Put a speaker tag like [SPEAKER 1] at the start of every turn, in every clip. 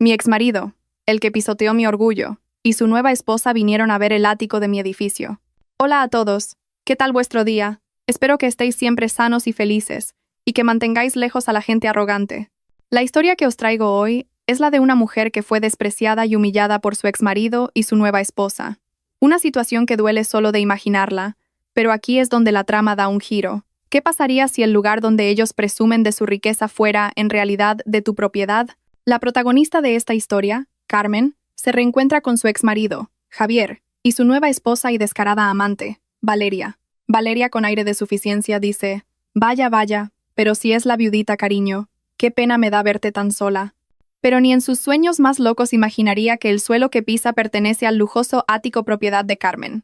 [SPEAKER 1] Mi exmarido, el que pisoteó mi orgullo, y su nueva esposa vinieron a ver el ático de mi edificio. Hola a todos, ¿qué tal vuestro día? Espero que estéis siempre sanos y felices, y que mantengáis lejos a la gente arrogante. La historia que os traigo hoy es la de una mujer que fue despreciada y humillada por su exmarido y su nueva esposa. Una situación que duele solo de imaginarla, pero aquí es donde la trama da un giro. ¿Qué pasaría si el lugar donde ellos presumen de su riqueza fuera, en realidad, de tu propiedad? La protagonista de esta historia, Carmen, se reencuentra con su exmarido, Javier, y su nueva esposa y descarada amante, Valeria. Valeria, con aire de suficiencia, dice: Vaya, vaya, pero si es la viudita, cariño, qué pena me da verte tan sola. Pero ni en sus sueños más locos imaginaría que el suelo que pisa pertenece al lujoso ático propiedad de Carmen.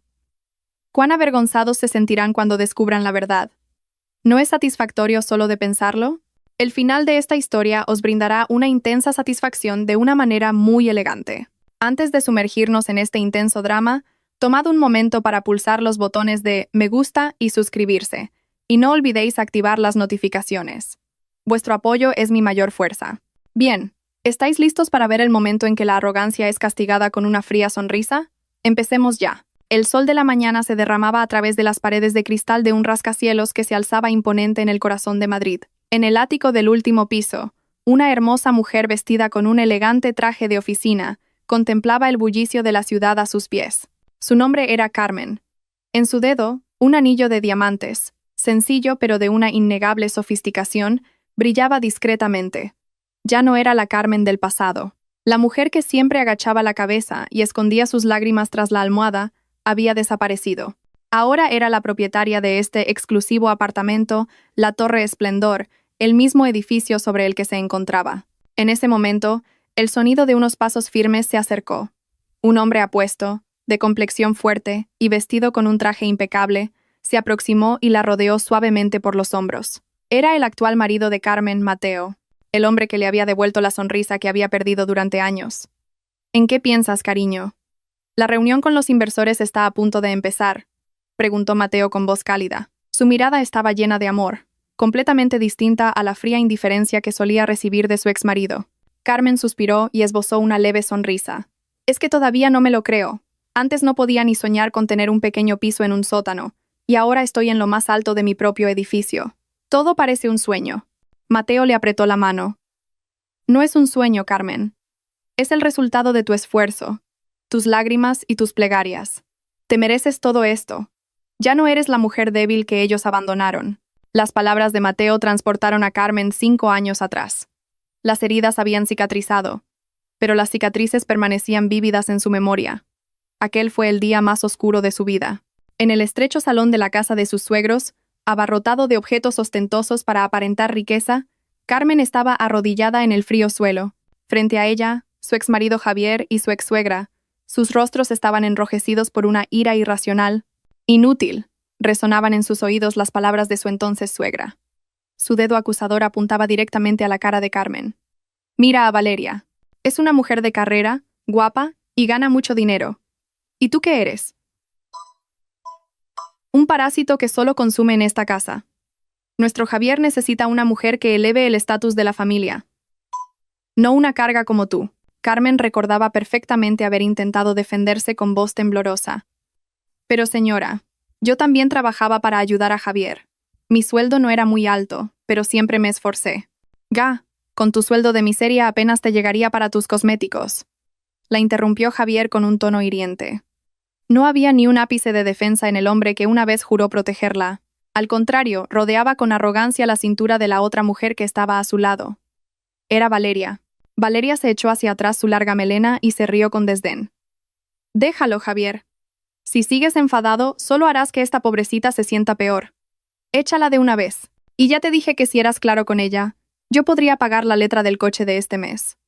[SPEAKER 1] Cuán avergonzados se sentirán cuando descubran la verdad. ¿No es satisfactorio solo de pensarlo? El final de esta historia os brindará una intensa satisfacción de una manera muy elegante. Antes de sumergirnos en este intenso drama, tomad un momento para pulsar los botones de me gusta y suscribirse, y no olvidéis activar las notificaciones. Vuestro apoyo es mi mayor fuerza. Bien, ¿estáis listos para ver el momento en que la arrogancia es castigada con una fría sonrisa? Empecemos ya. El sol de la mañana se derramaba a través de las paredes de cristal de un rascacielos que se alzaba imponente en el corazón de Madrid. En el ático del último piso, una hermosa mujer vestida con un elegante traje de oficina contemplaba el bullicio de la ciudad a sus pies. Su nombre era Carmen. En su dedo, un anillo de diamantes, sencillo pero de una innegable sofisticación, brillaba discretamente. Ya no era la Carmen del pasado. La mujer que siempre agachaba la cabeza y escondía sus lágrimas tras la almohada había desaparecido. Ahora era la propietaria de este exclusivo apartamento, la Torre Esplendor, el mismo edificio sobre el que se encontraba. En ese momento, el sonido de unos pasos firmes se acercó. Un hombre apuesto, de complexión fuerte y vestido con un traje impecable, se aproximó y la rodeó suavemente por los hombros. Era el actual marido de Carmen, Mateo, el hombre que le había devuelto la sonrisa que había perdido durante años. ¿En qué piensas, cariño? La reunión con los inversores está a punto de empezar, preguntó Mateo con voz cálida. Su mirada estaba llena de amor, completamente distinta a la fría indiferencia que solía recibir de su exmarido. Carmen suspiró y esbozó una leve sonrisa. Es que todavía no me lo creo. Antes no podía ni soñar con tener un pequeño piso en un sótano, y ahora estoy en lo más alto de mi propio edificio. Todo parece un sueño. Mateo le apretó la mano. No es un sueño, Carmen. Es el resultado de tu esfuerzo, tus lágrimas y tus plegarias. Te mereces todo esto. Ya no eres la mujer débil que ellos abandonaron. Las palabras de Mateo transportaron a Carmen 5 años atrás. Las heridas habían cicatrizado, pero las cicatrices permanecían vívidas en su memoria. Aquel fue el día más oscuro de su vida. En el estrecho salón de la casa de sus suegros, abarrotado de objetos ostentosos para aparentar riqueza, Carmen estaba arrodillada en el frío suelo. Frente a ella, su exmarido Javier y su exsuegra. Sus rostros estaban enrojecidos por una ira irracional. Inútil, resonaban en sus oídos las palabras de su entonces suegra. Su dedo acusador apuntaba directamente a la cara de Carmen. Mira a Valeria. Es una mujer de carrera, guapa y gana mucho dinero. ¿Y tú qué eres? Un parásito que solo consume en esta casa. Nuestro Javier necesita una mujer que eleve el estatus de la familia. No una carga como tú. Carmen recordaba perfectamente haber intentado defenderse con voz temblorosa. Pero señora, yo también trabajaba para ayudar a Javier. Mi sueldo no era muy alto, pero siempre me esforcé. Con tu sueldo de miseria apenas te llegaría para tus cosméticos. La interrumpió Javier con un tono hiriente. No había ni un ápice de defensa en el hombre que una vez juró protegerla. Al contrario, rodeaba con arrogancia la cintura de la otra mujer que estaba a su lado. Era Valeria. Valeria se echó hacia atrás su larga melena y se rió con desdén. Déjalo, Javier. Si sigues enfadado, solo harás que esta pobrecita se sienta peor. Échala de una vez. Y ya te dije que si eras claro con ella, yo podría pagar la letra del coche de este mes.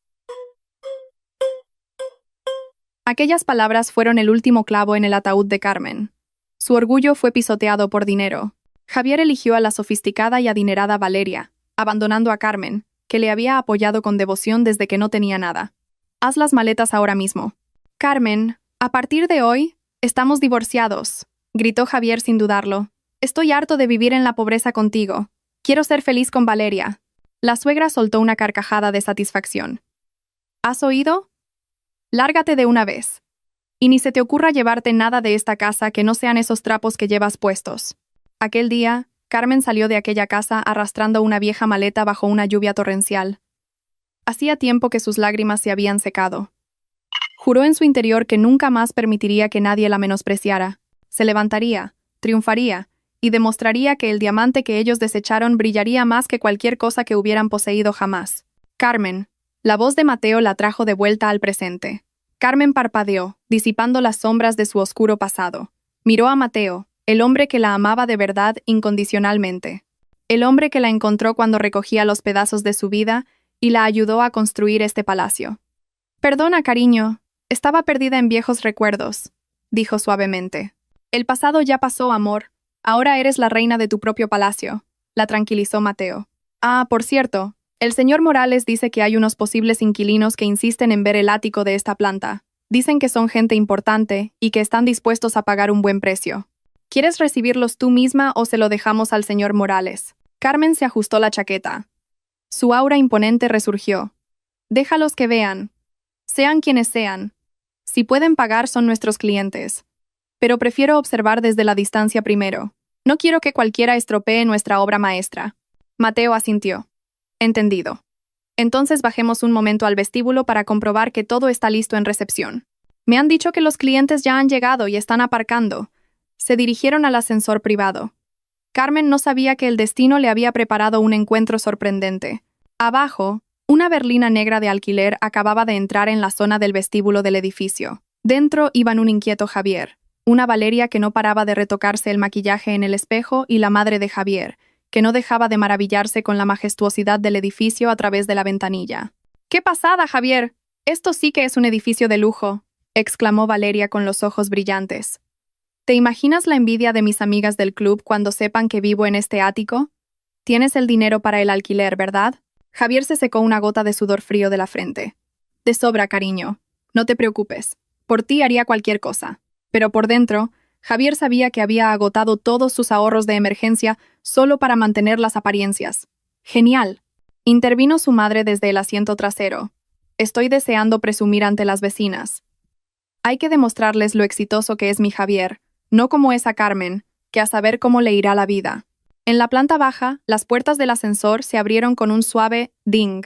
[SPEAKER 1] Aquellas palabras fueron el último clavo en el ataúd de Carmen. Su orgullo fue pisoteado por dinero. Javier eligió a la sofisticada y adinerada Valeria, abandonando a Carmen, que le había apoyado con devoción desde que no tenía nada. Haz las maletas ahora mismo. Carmen, a partir de hoy, estamos divorciados, gritó Javier sin dudarlo. Estoy harto de vivir en la pobreza contigo. Quiero ser feliz con Valeria. La suegra soltó una carcajada de satisfacción. ¿Has oído? Lárgate de una vez. Y ni se te ocurra llevarte nada de esta casa que no sean esos trapos que llevas puestos. Aquel día, Carmen salió de aquella casa arrastrando una vieja maleta bajo una lluvia torrencial. Hacía tiempo que sus lágrimas se habían secado. Juró en su interior que nunca más permitiría que nadie la menospreciara. Se levantaría, triunfaría, y demostraría que el diamante que ellos desecharon brillaría más que cualquier cosa que hubieran poseído jamás. Carmen. La voz de Mateo la trajo de vuelta al presente. Carmen parpadeó, disipando las sombras de su oscuro pasado. Miró a Mateo, el hombre que la amaba de verdad incondicionalmente. El hombre que la encontró cuando recogía los pedazos de su vida y la ayudó a construir este palacio. «Perdona, cariño, estaba perdida en viejos recuerdos», dijo suavemente. «El pasado ya pasó, amor. Ahora eres la reina de tu propio palacio», la tranquilizó Mateo. «Ah, por cierto, el señor Morales dice que hay unos posibles inquilinos que insisten en ver el ático de esta planta. Dicen que son gente importante y que están dispuestos a pagar un buen precio. ¿Quieres recibirlos tú misma o se lo dejamos al señor Morales?» Carmen se ajustó la chaqueta. Su aura imponente resurgió. «Déjalos que vean. Sean quienes sean. Si pueden pagar son nuestros clientes. Pero prefiero observar desde la distancia primero. No quiero que cualquiera estropee nuestra obra maestra». Mateo asintió. «Entendido. Entonces bajemos un momento al vestíbulo para comprobar que todo está listo en recepción. Me han dicho que los clientes ya han llegado y están aparcando». Se dirigieron al ascensor privado. Carmen no sabía que el destino le había preparado un encuentro sorprendente. Abajo, una berlina negra de alquiler acababa de entrar en la zona del vestíbulo del edificio. Dentro iban un inquieto Javier, una Valeria que no paraba de retocarse el maquillaje en el espejo y la madre de Javier, que no dejaba de maravillarse con la majestuosidad del edificio a través de la ventanilla. «¡Qué pasada, Javier! Esto sí que es un edificio de lujo», exclamó Valeria con los ojos brillantes. «¿Te imaginas la envidia de mis amigas del club cuando sepan que vivo en este ático? Tienes el dinero para el alquiler, ¿verdad?» Javier se secó una gota de sudor frío de la frente. «De sobra, cariño. No te preocupes. Por ti haría cualquier cosa». Pero por dentro, Javier sabía que había agotado todos sus ahorros de emergencia solo para mantener las apariencias. «Genial», intervino su madre desde el asiento trasero. «Estoy deseando presumir ante las vecinas. Hay que demostrarles lo exitoso que es mi Javier, no como esa Carmen, que a saber cómo le irá la vida». En la planta baja, las puertas del ascensor se abrieron con un suave ding.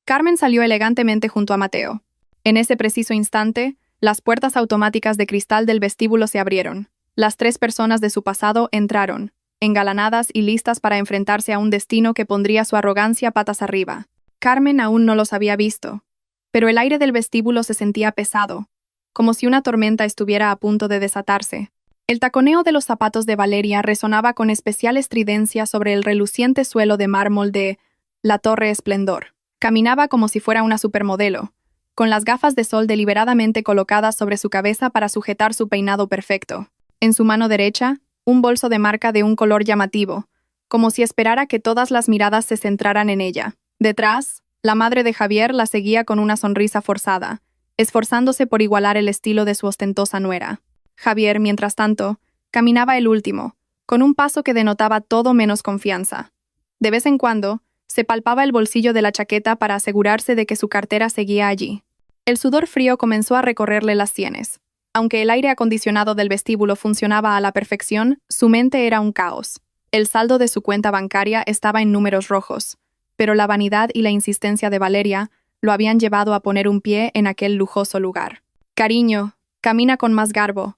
[SPEAKER 1] Carmen salió elegantemente junto a Mateo. En ese preciso instante, las puertas automáticas de cristal del vestíbulo se abrieron. Las 3 personas de su pasado entraron, engalanadas y listas para enfrentarse a un destino que pondría su arrogancia patas arriba. Carmen aún no los había visto, pero el aire del vestíbulo se sentía pesado, como si una tormenta estuviera a punto de desatarse. El taconeo de los zapatos de Valeria resonaba con especial estridencia sobre el reluciente suelo de mármol de la Torre Esplendor. Caminaba como si fuera una supermodelo, con las gafas de sol deliberadamente colocadas sobre su cabeza para sujetar su peinado perfecto. En su mano derecha, un bolso de marca de un color llamativo, como si esperara que todas las miradas se centraran en ella. Detrás, la madre de Javier la seguía con una sonrisa forzada, esforzándose por igualar el estilo de su ostentosa nuera. Javier, mientras tanto, caminaba el último, con un paso que denotaba todo menos confianza. De vez en cuando, se palpaba el bolsillo de la chaqueta para asegurarse de que su cartera seguía allí. El sudor frío comenzó a recorrerle las sienes. Aunque el aire acondicionado del vestíbulo funcionaba a la perfección, su mente era un caos. El saldo de su cuenta bancaria estaba en números rojos, pero la vanidad y la insistencia de Valeria lo habían llevado a poner un pie en aquel lujoso lugar. «Cariño, camina con más garbo»,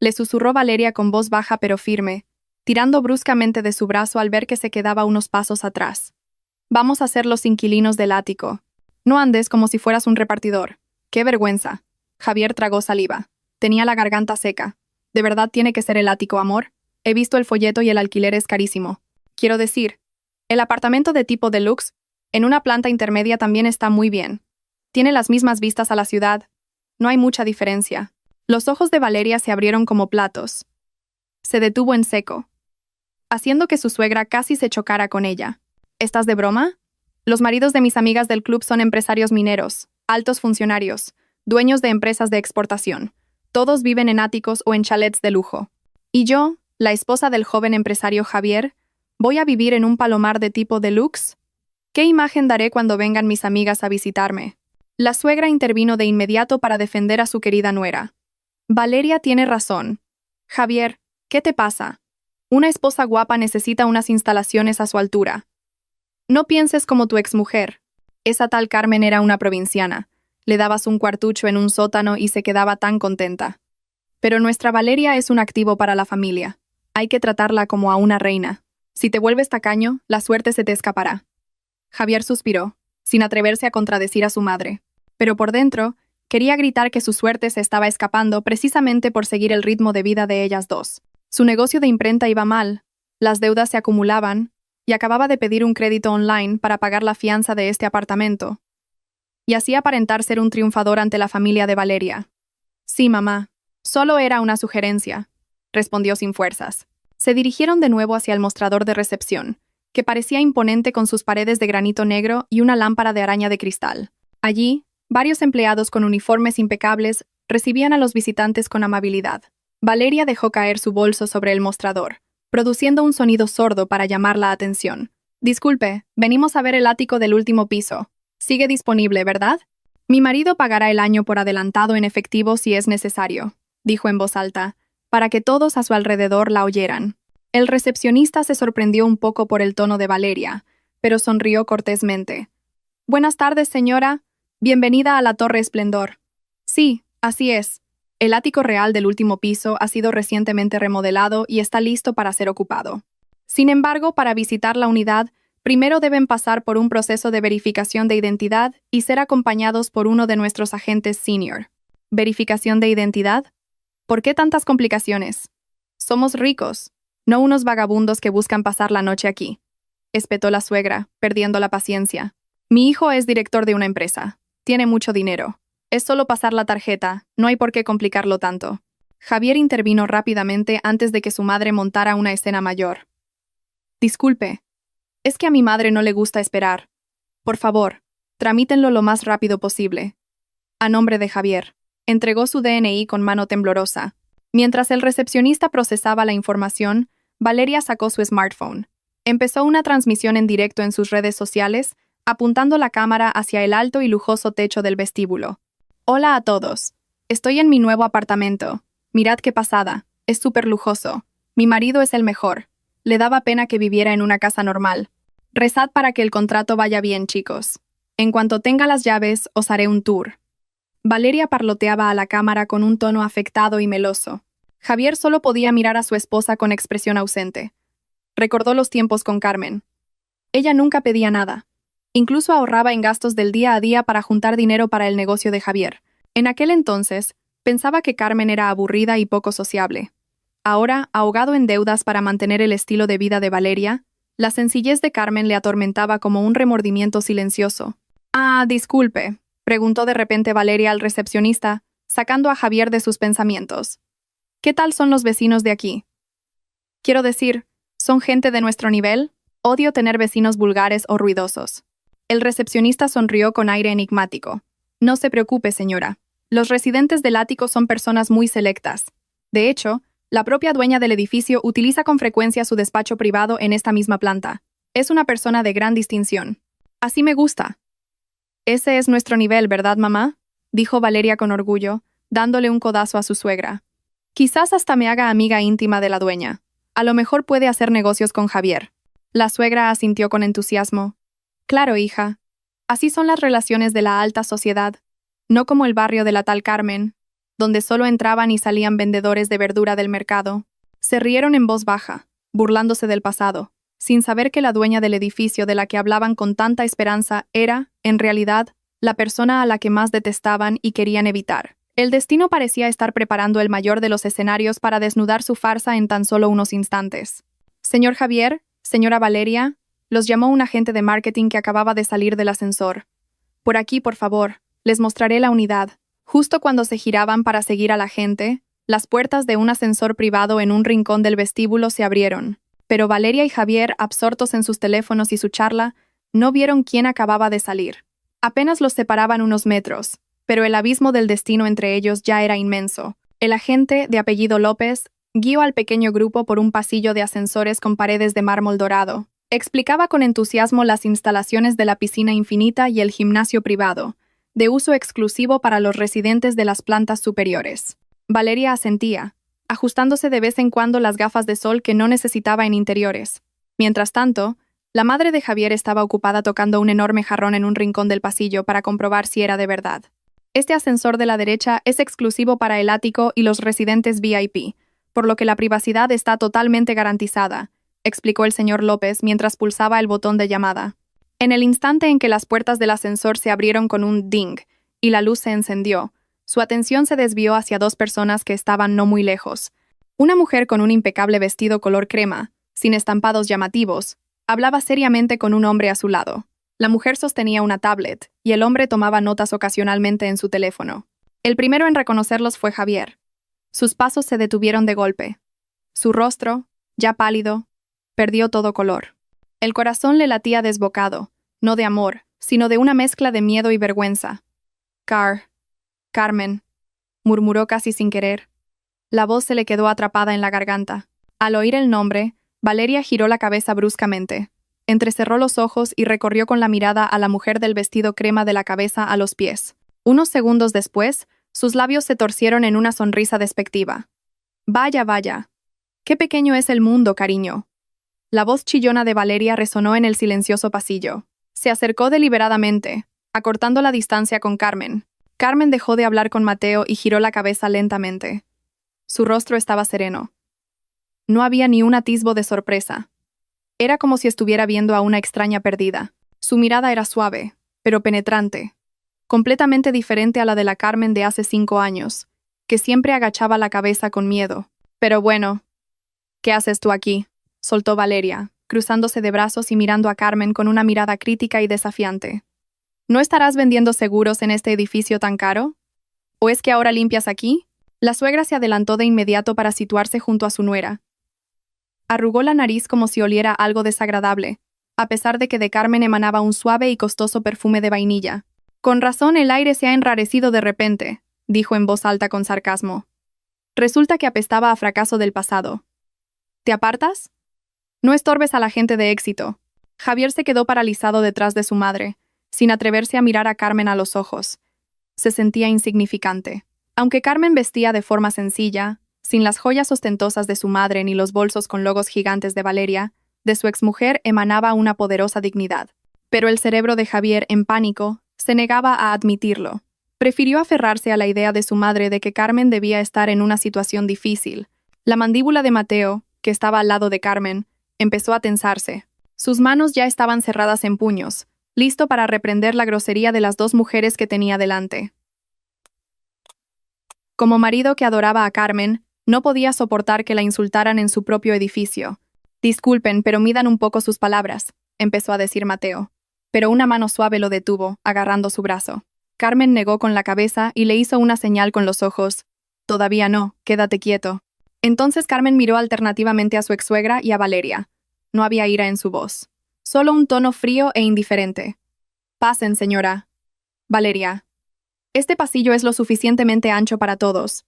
[SPEAKER 1] le susurró Valeria con voz baja pero firme, tirando bruscamente de su brazo al ver que se quedaba unos pasos atrás. «Vamos a ser los inquilinos del ático. No andes como si fueras un repartidor. ¡Qué vergüenza!». Javier tragó saliva. Tenía la garganta seca. «¿De verdad tiene que ser el ático, amor? He visto el folleto y el alquiler es carísimo. Quiero decir, el apartamento de tipo deluxe, en una planta intermedia también está muy bien. Tiene las mismas vistas a la ciudad. No hay mucha diferencia». Los ojos de Valeria se abrieron como platos. Se detuvo en seco, haciendo que su suegra casi se chocara con ella. «¿Estás de broma? Los maridos de mis amigas del club son empresarios mineros, altos funcionarios, dueños de empresas de exportación. Todos viven en áticos o en chalets de lujo. Y yo, la esposa del joven empresario Javier, ¿voy a vivir en un palomar de tipo deluxe? ¿Qué imagen daré cuando vengan mis amigas a visitarme?». La suegra intervino de inmediato para defender a su querida nuera. Valeria tiene razón. Javier, ¿qué te pasa? Una esposa guapa necesita unas instalaciones a su altura. No pienses como tu exmujer. Esa tal Carmen era una provinciana. Le dabas un cuartucho en un sótano y se quedaba tan contenta. Pero nuestra Valeria es un activo para la familia. Hay que tratarla como a una reina. Si te vuelves tacaño, la suerte se te escapará. Javier suspiró, sin atreverse a contradecir a su madre. Pero por dentro, quería gritar que su suerte se estaba escapando precisamente por seguir el ritmo de vida de ellas dos. Su negocio de imprenta iba mal, las deudas se acumulaban, y acababa de pedir un crédito online para pagar la fianza de este apartamento. Y así aparentar ser un triunfador ante la familia de Valeria. Sí, mamá. Solo era una sugerencia, respondió sin fuerzas. Se dirigieron de nuevo hacia el mostrador de recepción, que parecía imponente con sus paredes de granito negro y una lámpara de araña de cristal. Allí, varios empleados con uniformes impecables recibían a los visitantes con amabilidad. Valeria dejó caer su bolso sobre el mostrador, produciendo un sonido sordo para llamar la atención. Disculpe, venimos a ver el ático del último piso. Sigue disponible, ¿verdad? Mi marido pagará el año por adelantado en efectivo si es necesario, dijo en voz alta, para que todos a su alrededor la oyeran. El recepcionista se sorprendió un poco por el tono de Valeria, pero sonrió cortésmente. Buenas tardes, señora. Bienvenida a la Torre Esplendor. Sí, así es. El ático real del último piso ha sido recientemente remodelado y está listo para ser ocupado. Sin embargo, para visitar la unidad, primero deben pasar por un proceso de verificación de identidad y ser acompañados por uno de nuestros agentes senior. ¿Verificación de identidad? ¿Por qué tantas complicaciones? Somos ricos, no unos vagabundos que buscan pasar la noche aquí, espetó la suegra, perdiendo la paciencia. Mi hijo es director de una empresa. Tiene mucho dinero. Es solo pasar la tarjeta, no hay por qué complicarlo tanto. Javier intervino rápidamente antes de que su madre montara una escena mayor. Disculpe. Es que a mi madre no le gusta esperar. Por favor, tramítenlo lo más rápido posible. A nombre de Javier. Entregó su DNI con mano temblorosa. Mientras el recepcionista procesaba la información, Valeria sacó su smartphone. Empezó una transmisión en directo en sus redes sociales, apuntando la cámara hacia el alto y lujoso techo del vestíbulo. Hola a todos. Estoy en mi nuevo apartamento. Mirad qué pasada. Es súper lujoso. Mi marido es el mejor. Le daba pena que viviera en una casa normal. Rezad para que el contrato vaya bien, chicos. En cuanto tenga las llaves, os haré un tour. Valeria parloteaba a la cámara con un tono afectado y meloso. Javier solo podía mirar a su esposa con expresión ausente. Recordó los tiempos con Carmen. Ella nunca pedía nada. Incluso ahorraba en gastos del día a día para juntar dinero para el negocio de Javier. En aquel entonces, pensaba que Carmen era aburrida y poco sociable. Ahora, ahogado en deudas para mantener el estilo de vida de Valeria, la sencillez de Carmen le atormentaba como un remordimiento silencioso. Ah, disculpe, preguntó de repente Valeria al recepcionista, sacando a Javier de sus pensamientos. ¿Qué tal son los vecinos de aquí? Quiero decir, ¿son gente de nuestro nivel? Odio tener vecinos vulgares o ruidosos. El recepcionista sonrió con aire enigmático. No se preocupe, señora. Los residentes del ático son personas muy selectas. De hecho, la propia dueña del edificio utiliza con frecuencia su despacho privado en esta misma planta. Es una persona de gran distinción. Así me gusta. Ese es nuestro nivel, ¿verdad, mamá? Dijo Valeria con orgullo, dándole un codazo a su suegra. Quizás hasta me haga amiga íntima de la dueña. A lo mejor puede hacer negocios con Javier. La suegra asintió con entusiasmo. Claro, hija. Así son las relaciones de la alta sociedad, no como el barrio de la tal Carmen, donde solo entraban y salían vendedores de verdura del mercado. Se rieron en voz baja, burlándose del pasado, sin saber que la dueña del edificio de la que hablaban con tanta esperanza era, en realidad, la persona a la que más detestaban y querían evitar. El destino parecía estar preparando el mayor de los escenarios para desnudar su farsa en tan solo unos instantes. Señor Javier, señora Valeria, los llamó un agente de marketing que acababa de salir del ascensor. Por aquí, por favor, les mostraré la unidad. Justo cuando se giraban para seguir a la gente, las puertas de un ascensor privado en un rincón del vestíbulo se abrieron. Pero Valeria y Javier, absortos en sus teléfonos y su charla, no vieron quién acababa de salir. Apenas los separaban unos metros, pero el abismo del destino entre ellos ya era inmenso. El agente, de apellido López, guió al pequeño grupo por un pasillo de ascensores con paredes de mármol dorado. Explicaba con entusiasmo las instalaciones de la piscina infinita y el gimnasio privado, de uso exclusivo para los residentes de las plantas superiores. Valeria asentía, ajustándose de vez en cuando las gafas de sol que no necesitaba en interiores. Mientras tanto, la madre de Javier estaba ocupada tocando un enorme jarrón en un rincón del pasillo para comprobar si era de verdad. Este ascensor de la derecha es exclusivo para el ático y los residentes VIP, por lo que la privacidad está totalmente garantizada, explicó el señor López mientras pulsaba el botón de llamada. En el instante en que las puertas del ascensor se abrieron con un ding y la luz se encendió, su atención se desvió hacia dos personas que estaban no muy lejos. Una mujer con un impecable vestido color crema, sin estampados llamativos, hablaba seriamente con un hombre a su lado. La mujer sostenía una tablet, y el hombre tomaba notas ocasionalmente en su teléfono. El primero en reconocerlos fue Javier. Sus pasos se detuvieron de golpe. Su rostro, ya pálido, perdió todo color. El corazón le latía desbocado, no de amor, sino de una mezcla de miedo y vergüenza. Carmen, murmuró casi sin querer. La voz se le quedó atrapada en la garganta. Al oír el nombre, Valeria giró la cabeza bruscamente. Entrecerró los ojos y recorrió con la mirada a la mujer del vestido crema de la cabeza a los pies. Unos segundos después, sus labios se torcieron en una sonrisa despectiva. Vaya, vaya. Qué pequeño es el mundo, cariño. La voz chillona de Valeria resonó en el silencioso pasillo. Se acercó deliberadamente, acortando la distancia con Carmen. Carmen dejó de hablar con Mateo y giró la cabeza lentamente. Su rostro estaba sereno. No había ni un atisbo de sorpresa. Era como si estuviera viendo a una extraña perdida. Su mirada era suave, pero penetrante, completamente diferente a la de la Carmen de hace 5 años, que siempre agachaba la cabeza con miedo. Pero bueno, ¿qué haces tú aquí?, soltó Valeria, cruzándose de brazos y mirando a Carmen con una mirada crítica y desafiante. ¿No estarás vendiendo seguros en este edificio tan caro? ¿O es que ahora limpias aquí? La suegra se adelantó de inmediato para situarse junto a su nuera. Arrugó la nariz como si oliera algo desagradable, a pesar de que de Carmen emanaba un suave y costoso perfume de vainilla. Con razón el aire se ha enrarecido de repente, dijo en voz alta con sarcasmo. Resulta que apestaba a fracaso del pasado. ¿Te apartas? No estorbes a la gente de éxito. Javier se quedó paralizado detrás de su madre, sin atreverse a mirar a Carmen a los ojos. Se sentía insignificante. Aunque Carmen vestía de forma sencilla, sin las joyas ostentosas de su madre ni los bolsos con logos gigantes de Valeria, de su exmujer emanaba una poderosa dignidad. Pero el cerebro de Javier, en pánico, se negaba a admitirlo. Prefirió aferrarse a la idea de su madre de que Carmen debía estar en una situación difícil. La mandíbula de Mateo, que estaba al lado de Carmen, empezó a tensarse. Sus manos ya estaban cerradas en puños, listo para reprender la grosería de las dos mujeres que tenía delante. Como marido que adoraba a Carmen, no podía soportar que la insultaran en su propio edificio. Disculpen, pero midan un poco sus palabras, empezó a decir Mateo. Pero una mano suave lo detuvo, agarrando su brazo. Carmen negó con la cabeza y le hizo una señal con los ojos. Todavía no, quédate quieto. Entonces Carmen miró alternativamente a su exsuegra y a Valeria. No había ira en su voz. Solo un tono frío e indiferente. Pasen, señora. Valeria. Este pasillo es lo suficientemente ancho para todos.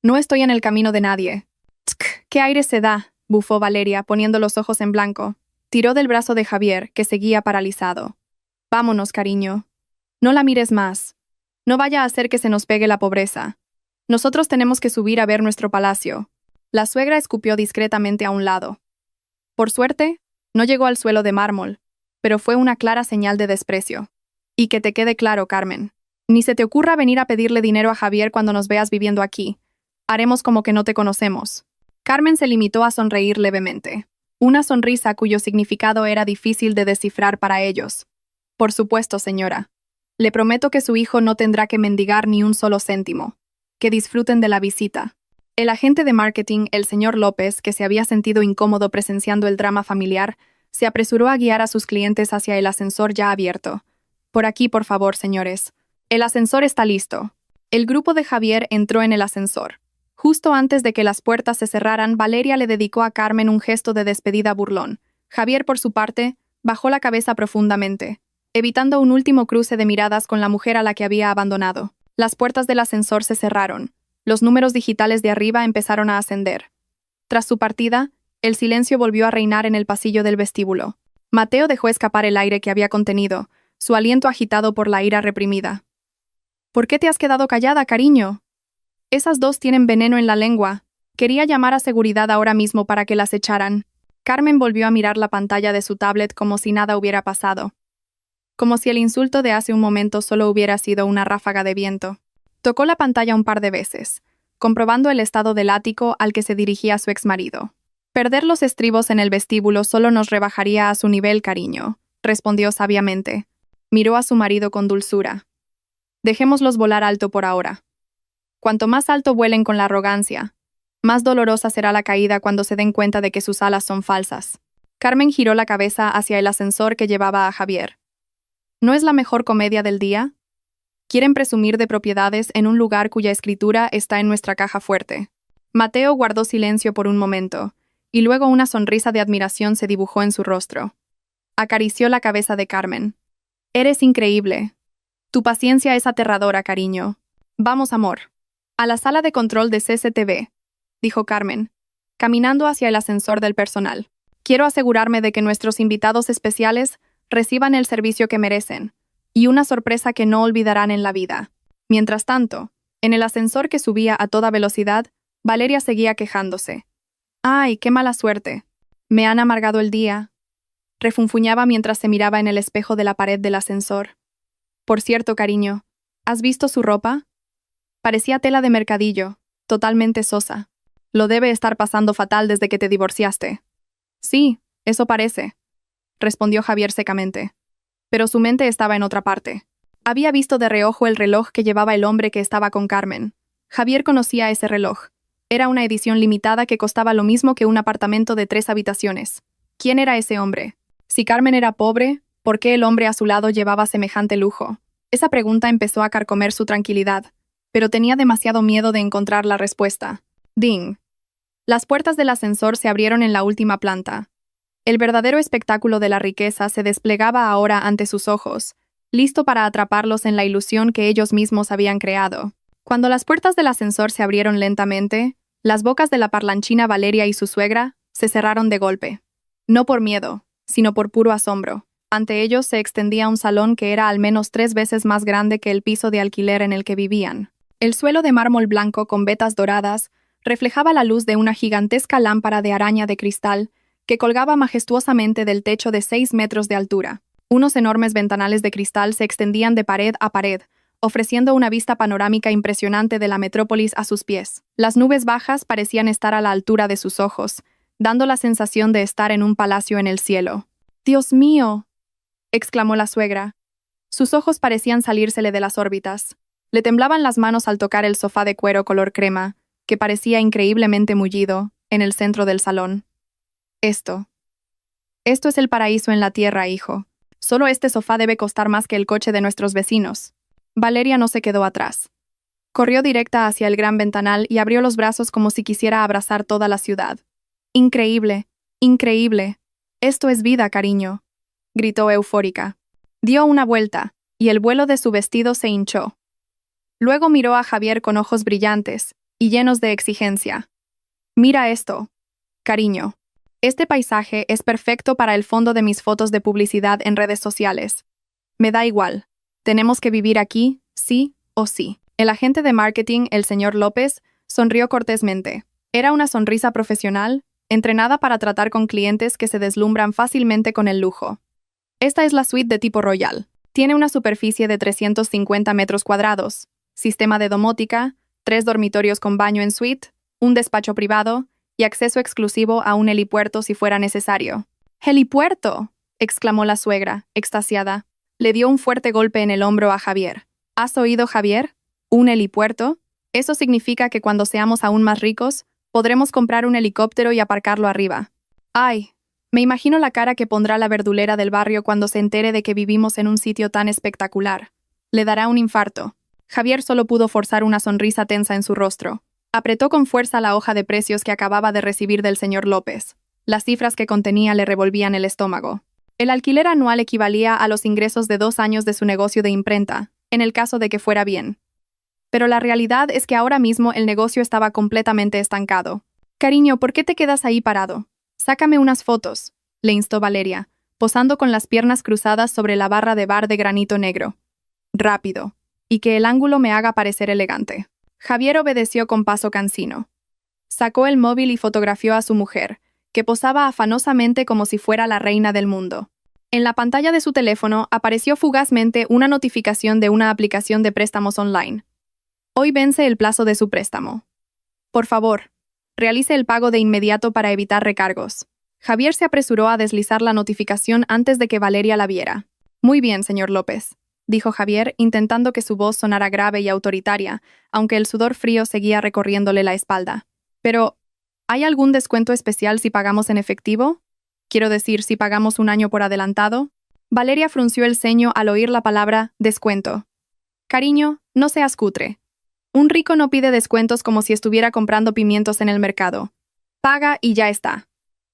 [SPEAKER 1] No estoy en el camino de nadie. Tsk, ¿qué aire se da?, bufó Valeria, poniendo los ojos en blanco. Tiró del brazo de Javier, que seguía paralizado. Vámonos, cariño. No la mires más. No vaya a hacer que se nos pegue la pobreza. Nosotros tenemos que subir a ver nuestro palacio. La suegra escupió discretamente a un lado. Por suerte, no llegó al suelo de mármol, pero fue una clara señal de desprecio. Y que te quede claro, Carmen. Ni se te ocurra venir a pedirle dinero a Javier cuando nos veas viviendo aquí. Haremos como que no te conocemos. Carmen se limitó a sonreír levemente. Una sonrisa cuyo significado era difícil de descifrar para ellos. Por supuesto, señora. Le prometo que su hijo no tendrá que mendigar ni un solo céntimo. Que disfruten de la visita. El agente de marketing, el señor López, que se había sentido incómodo presenciando el drama familiar, se apresuró a guiar a sus clientes hacia el ascensor ya abierto. Por aquí, por favor, señores. El ascensor está listo. El grupo de Javier entró en el ascensor. Justo antes de que las puertas se cerraran, Valeria le dedicó a Carmen un gesto de despedida burlón. Javier, por su parte, bajó la cabeza profundamente, evitando un último cruce de miradas con la mujer a la que había abandonado. Las puertas del ascensor se cerraron. Los números digitales de arriba empezaron a ascender. Tras su partida, el silencio volvió a reinar en el pasillo del vestíbulo. Mateo dejó escapar el aire que había contenido, su aliento agitado por la ira reprimida. ¿Por qué te has quedado callada, cariño? Esas dos tienen veneno en la lengua. Quería llamar a seguridad ahora mismo para que las echaran. Carmen volvió a mirar la pantalla de su tablet como si nada hubiera pasado. Como si el insulto de hace un momento solo hubiera sido una ráfaga de viento. Tocó la pantalla un par de veces, comprobando el estado del ático al que se dirigía su exmarido. Perder los estribos en el vestíbulo solo nos rebajaría a su nivel, cariño, respondió sabiamente. Miró a su marido con dulzura. Dejémoslos volar alto por ahora. Cuanto más alto vuelen con la arrogancia, más dolorosa será la caída cuando se den cuenta de que sus alas son falsas. Carmen giró la cabeza hacia el ascensor que llevaba a Javier. ¿No es la mejor comedia del día? Quieren presumir de propiedades en un lugar cuya escritura está en nuestra caja fuerte. Mateo guardó silencio por un momento, y luego una sonrisa de admiración se dibujó en su rostro. Acarició la cabeza de Carmen. Eres increíble. Tu paciencia es aterradora, cariño. Vamos, amor. A la sala de control de CCTV, dijo Carmen, caminando hacia el ascensor del personal. Quiero asegurarme de que nuestros invitados especiales reciban el servicio que merecen, y una sorpresa que no olvidarán en la vida. Mientras tanto, en el ascensor que subía a toda velocidad, Valeria seguía quejándose. ¡Ay, qué mala suerte! Me han amargado el día. Refunfuñaba mientras se miraba en el espejo de la pared del ascensor. Por cierto, cariño, ¿has visto su ropa? Parecía tela de mercadillo, totalmente sosa. Lo debe estar pasando fatal desde que te divorciaste. Sí, eso parece, respondió Javier secamente. Pero su mente estaba en otra parte. Había visto de reojo el reloj que llevaba el hombre que estaba con Carmen. Javier conocía ese reloj. Era una edición limitada que costaba lo mismo que un apartamento de 3 habitaciones. ¿Quién era ese hombre? Si Carmen era pobre, ¿por qué el hombre a su lado llevaba semejante lujo? Esa pregunta empezó a carcomer su tranquilidad, pero tenía demasiado miedo de encontrar la respuesta. ¡Ding! Las puertas del ascensor se abrieron en la última planta. El verdadero espectáculo de la riqueza se desplegaba ahora ante sus ojos, listo para atraparlos en la ilusión que ellos mismos habían creado. Cuando las puertas del ascensor se abrieron lentamente, las bocas de la parlanchina Valeria y su suegra se cerraron de golpe. No por miedo, sino por puro asombro. Ante ellos se extendía un salón que era al menos 3 veces más grande que el piso de alquiler en el que vivían. El suelo de mármol blanco con vetas doradas reflejaba la luz de una gigantesca lámpara de araña de cristal que colgaba majestuosamente del techo de 6 metros de altura. Unos enormes ventanales de cristal se extendían de pared a pared, ofreciendo una vista panorámica impresionante de la metrópolis a sus pies. Las nubes bajas parecían estar a la altura de sus ojos, dando la sensación de estar en un palacio en el cielo. ¡Dios mío!, exclamó la suegra. Sus ojos parecían salírsele de las órbitas. Le temblaban las manos al tocar el sofá de cuero color crema, que parecía increíblemente mullido, en el centro del salón. Esto es el paraíso en la tierra, hijo. Solo este sofá debe costar más que el coche de nuestros vecinos. Valeria no se quedó atrás. Corrió directa hacia el gran ventanal y abrió los brazos como si quisiera abrazar toda la ciudad. ¡Increíble! ¡Increíble! Esto es vida, cariño, gritó eufórica. Dio una vuelta, y el vuelo de su vestido se hinchó. Luego miró a Javier con ojos brillantes y llenos de exigencia. Mira esto, cariño. Este paisaje es perfecto para el fondo de mis fotos de publicidad en redes sociales. Me da igual. Tenemos que vivir aquí, sí o sí. El agente de marketing, el señor López, sonrió cortésmente. Era una sonrisa profesional, entrenada para tratar con clientes que se deslumbran fácilmente con el lujo. Esta es la suite de tipo royal. Tiene una superficie de 350 metros cuadrados, sistema de domótica, 3 dormitorios con baño en suite, un despacho privado y acceso exclusivo a un helipuerto si fuera necesario. ¡Helipuerto!, exclamó la suegra, extasiada. Le dio un fuerte golpe en el hombro a Javier. ¿Has oído, Javier? ¿Un helipuerto? Eso significa que cuando seamos aún más ricos, podremos comprar un helicóptero y aparcarlo arriba. ¡Ay! Me imagino la cara que pondrá la verdulera del barrio cuando se entere de que vivimos en un sitio tan espectacular. Le dará un infarto. Javier solo pudo forzar una sonrisa tensa en su rostro. Apretó con fuerza la hoja de precios que acababa de recibir del señor López. Las cifras que contenía le revolvían el estómago. El alquiler anual equivalía a los ingresos de 2 años de su negocio de imprenta, en el caso de que fuera bien. Pero la realidad es que ahora mismo el negocio estaba completamente estancado. Cariño, ¿por qué te quedas ahí parado? Sácame unas fotos, le instó Valeria, posando con las piernas cruzadas sobre la barra de bar de granito negro. Rápido. y que el ángulo me haga parecer elegante. Javier obedeció con paso cansino. Sacó el móvil y fotografió a su mujer, que posaba afanosamente como si fuera la reina del mundo. En la pantalla de su teléfono apareció fugazmente una notificación de una aplicación de préstamos online. Hoy vence el plazo de su préstamo. Por favor, realice el pago de inmediato para evitar recargos. Javier se apresuró a deslizar la notificación antes de que Valeria la viera. Muy bien, señor López, dijo Javier, intentando que su voz sonara grave y autoritaria, aunque el sudor frío seguía recorriéndole la espalda. Pero, ¿hay algún descuento especial si pagamos en efectivo? Quiero decir, si pagamos un año por adelantado. Valeria frunció el ceño al oír la palabra descuento. Cariño, no seas cutre. Un rico no pide descuentos como si estuviera comprando pimientos en el mercado. Paga y ya está.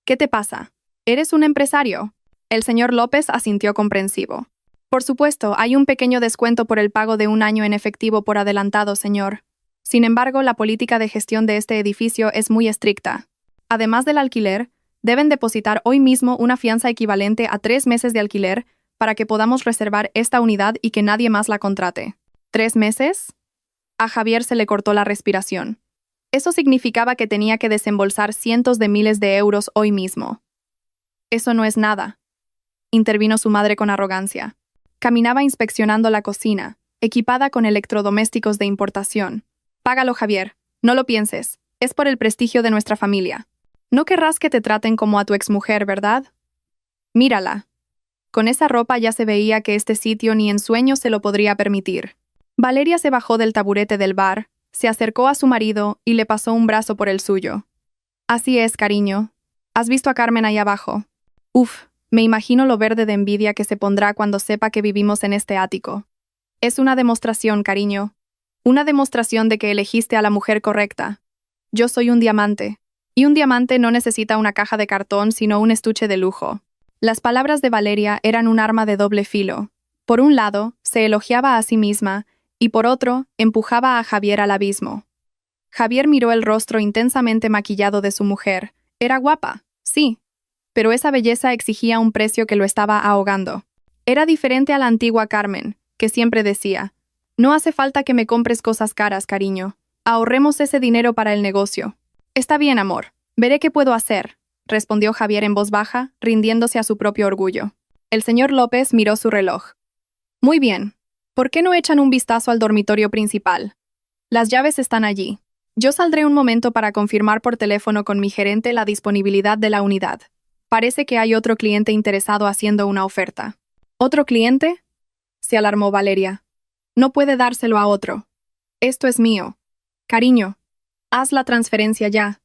[SPEAKER 1] ¿Qué te pasa? ¿Eres un empresario? El señor López asintió comprensivo. Por supuesto, hay un pequeño descuento por el pago de un año en efectivo por adelantado, señor. Sin embargo, la política de gestión de este edificio es muy estricta. Además del alquiler, deben depositar hoy mismo una fianza equivalente a 3 meses de alquiler para que podamos reservar esta unidad y que nadie más la contrate. ¿3 meses? A Javier se le cortó la respiración. Eso significaba que tenía que desembolsar cientos de miles de euros hoy mismo. Eso no es nada, intervino su madre con arrogancia. Caminaba inspeccionando la cocina, equipada con electrodomésticos de importación. Págalo, Javier, no lo pienses, es por el prestigio de nuestra familia. No querrás que te traten como a tu exmujer, ¿verdad? Mírala. Con esa ropa ya se veía que este sitio ni en sueños se lo podría permitir. Valeria se bajó del taburete del bar, se acercó a su marido y le pasó un brazo por el suyo. Así es, cariño. ¿Has visto a Carmen ahí abajo? Uf, me imagino lo verde de envidia que se pondrá cuando sepa que vivimos en este ático. Es una demostración, cariño. Una demostración de que elegiste a la mujer correcta. Yo soy un diamante. Y un diamante no necesita una caja de cartón, sino un estuche de lujo. Las palabras de Valeria eran un arma de doble filo. Por un lado, se elogiaba a sí misma, y por otro, empujaba a Javier al abismo. Javier miró el rostro intensamente maquillado de su mujer. Era guapa, sí, pero esa belleza exigía un precio que lo estaba ahogando. Era diferente a la antigua Carmen, que siempre decía, «No hace falta que me compres cosas caras, cariño. Ahorremos ese dinero para el negocio». «Está bien, amor. Veré qué puedo hacer», respondió Javier en voz baja, rindiéndose a su propio orgullo. El señor López miró su reloj. «Muy bien. ¿Por qué no echan un vistazo al dormitorio principal? Las llaves están allí. Yo saldré un momento para confirmar por teléfono con mi gerente la disponibilidad de la unidad. Parece que hay otro cliente interesado haciendo una oferta». «¿Otro cliente?», se alarmó Valeria. «No puede dárselo a otro. Esto es mío. Cariño, haz la transferencia ya.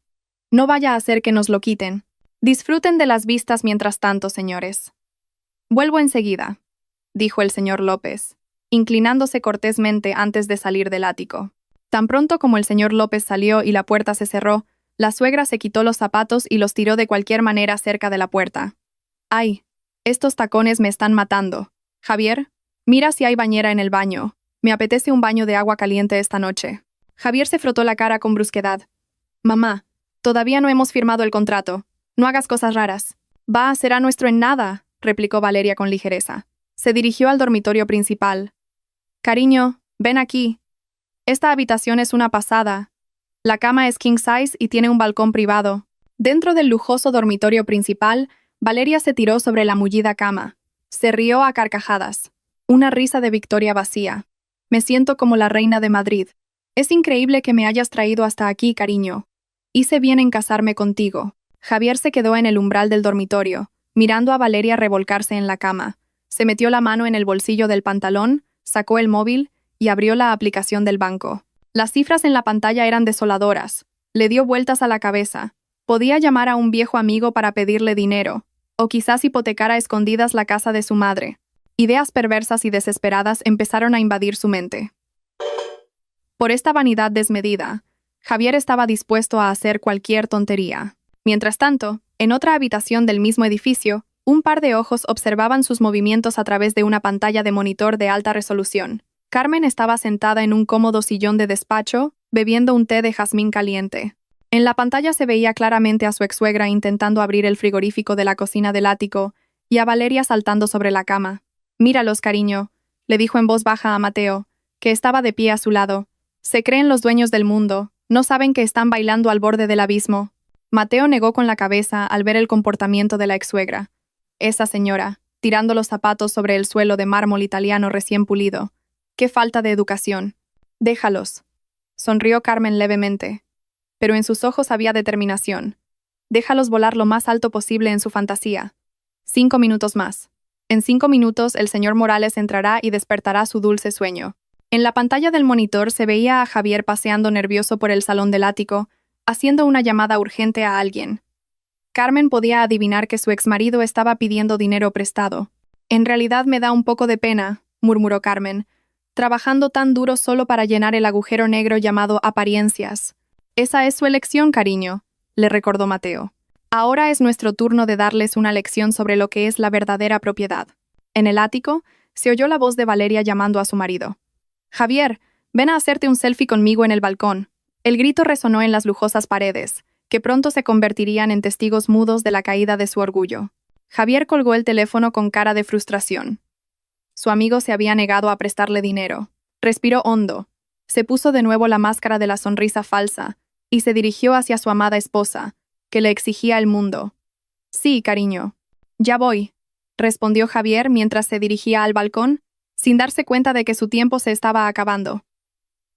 [SPEAKER 1] No vaya a hacer que nos lo quiten. Disfruten de las vistas mientras tanto, señores». «Vuelvo enseguida», dijo el señor López, inclinándose cortésmente antes de salir del ático. Tan pronto como el señor López salió y la puerta se cerró, la suegra se quitó los zapatos y los tiró de cualquier manera cerca de la puerta. «Ay, estos tacones me están matando. Javier, mira si hay bañera en el baño. Me apetece un baño de agua caliente esta noche». Javier se frotó la cara con brusquedad. «Mamá, todavía no hemos firmado el contrato. No hagas cosas raras». «Será nuestro en nada», replicó Valeria con ligereza. Se dirigió al dormitorio principal. «Cariño, ven aquí. Esta habitación es una pasada. La cama es king size y tiene un balcón privado». Dentro del lujoso dormitorio principal, Valeria se tiró sobre la mullida cama. Se rió a carcajadas. Una risa de victoria vacía. «Me siento como la reina de Madrid. Es increíble que me hayas traído hasta aquí, cariño. Hice bien en casarme contigo». Javier se quedó en el umbral del dormitorio, mirando a Valeria revolcarse en la cama. Se metió la mano en el bolsillo del pantalón, sacó el móvil y abrió la aplicación del banco. Las cifras en la pantalla eran desoladoras. Le dio vueltas a la cabeza. Podía llamar a un viejo amigo para pedirle dinero, o quizás hipotecar a escondidas la casa de su madre. Ideas perversas y desesperadas empezaron a invadir su mente. Por esta vanidad desmedida, Javier estaba dispuesto a hacer cualquier tontería. Mientras tanto, en otra habitación del mismo edificio, un par de ojos observaban sus movimientos a través de una pantalla de monitor de alta resolución. Carmen estaba sentada en un cómodo sillón de despacho, bebiendo un té de jazmín caliente. En la pantalla se veía claramente a su ex-suegra intentando abrir el frigorífico de la cocina del ático y a Valeria saltando sobre la cama. «Míralos, cariño», le dijo en voz baja a Mateo, que estaba de pie a su lado. Se creen los dueños del mundo, no saben que están bailando al borde del abismo. Mateo negó con la cabeza al ver el comportamiento de la ex-suegra. Esa señora, tirando los zapatos sobre el suelo de mármol italiano recién pulido. ¡Qué falta de educación! Déjalos. Sonrió Carmen levemente. Pero en sus ojos había determinación. Déjalos volar lo más alto posible en su fantasía. 5 minutos más. En 5 minutos el señor Morales entrará y despertará su dulce sueño. En la pantalla del monitor se veía a Javier paseando nervioso por el salón del ático, haciendo una llamada urgente a alguien. Carmen podía adivinar que su exmarido estaba pidiendo dinero prestado. En realidad me da un poco de pena, murmuró Carmen, trabajando tan duro solo para llenar el agujero negro llamado apariencias. Esa es su elección, cariño, le recordó Mateo. Ahora es nuestro turno de darles una lección sobre lo que es la verdadera propiedad. En el ático, se oyó la voz de Valeria llamando a su marido. Javier, ven a hacerte un selfie conmigo en el balcón. El grito resonó en las lujosas paredes, que pronto se convertirían en testigos mudos de la caída de su orgullo. Javier colgó el teléfono con cara de frustración. Su amigo se había negado a prestarle dinero. Respiró hondo. Se puso de nuevo la máscara de la sonrisa falsa y se dirigió hacia su amada esposa, que le exigía el mundo. Sí, cariño. Ya voy, respondió Javier mientras se dirigía al balcón, sin darse cuenta de que su tiempo se estaba acabando.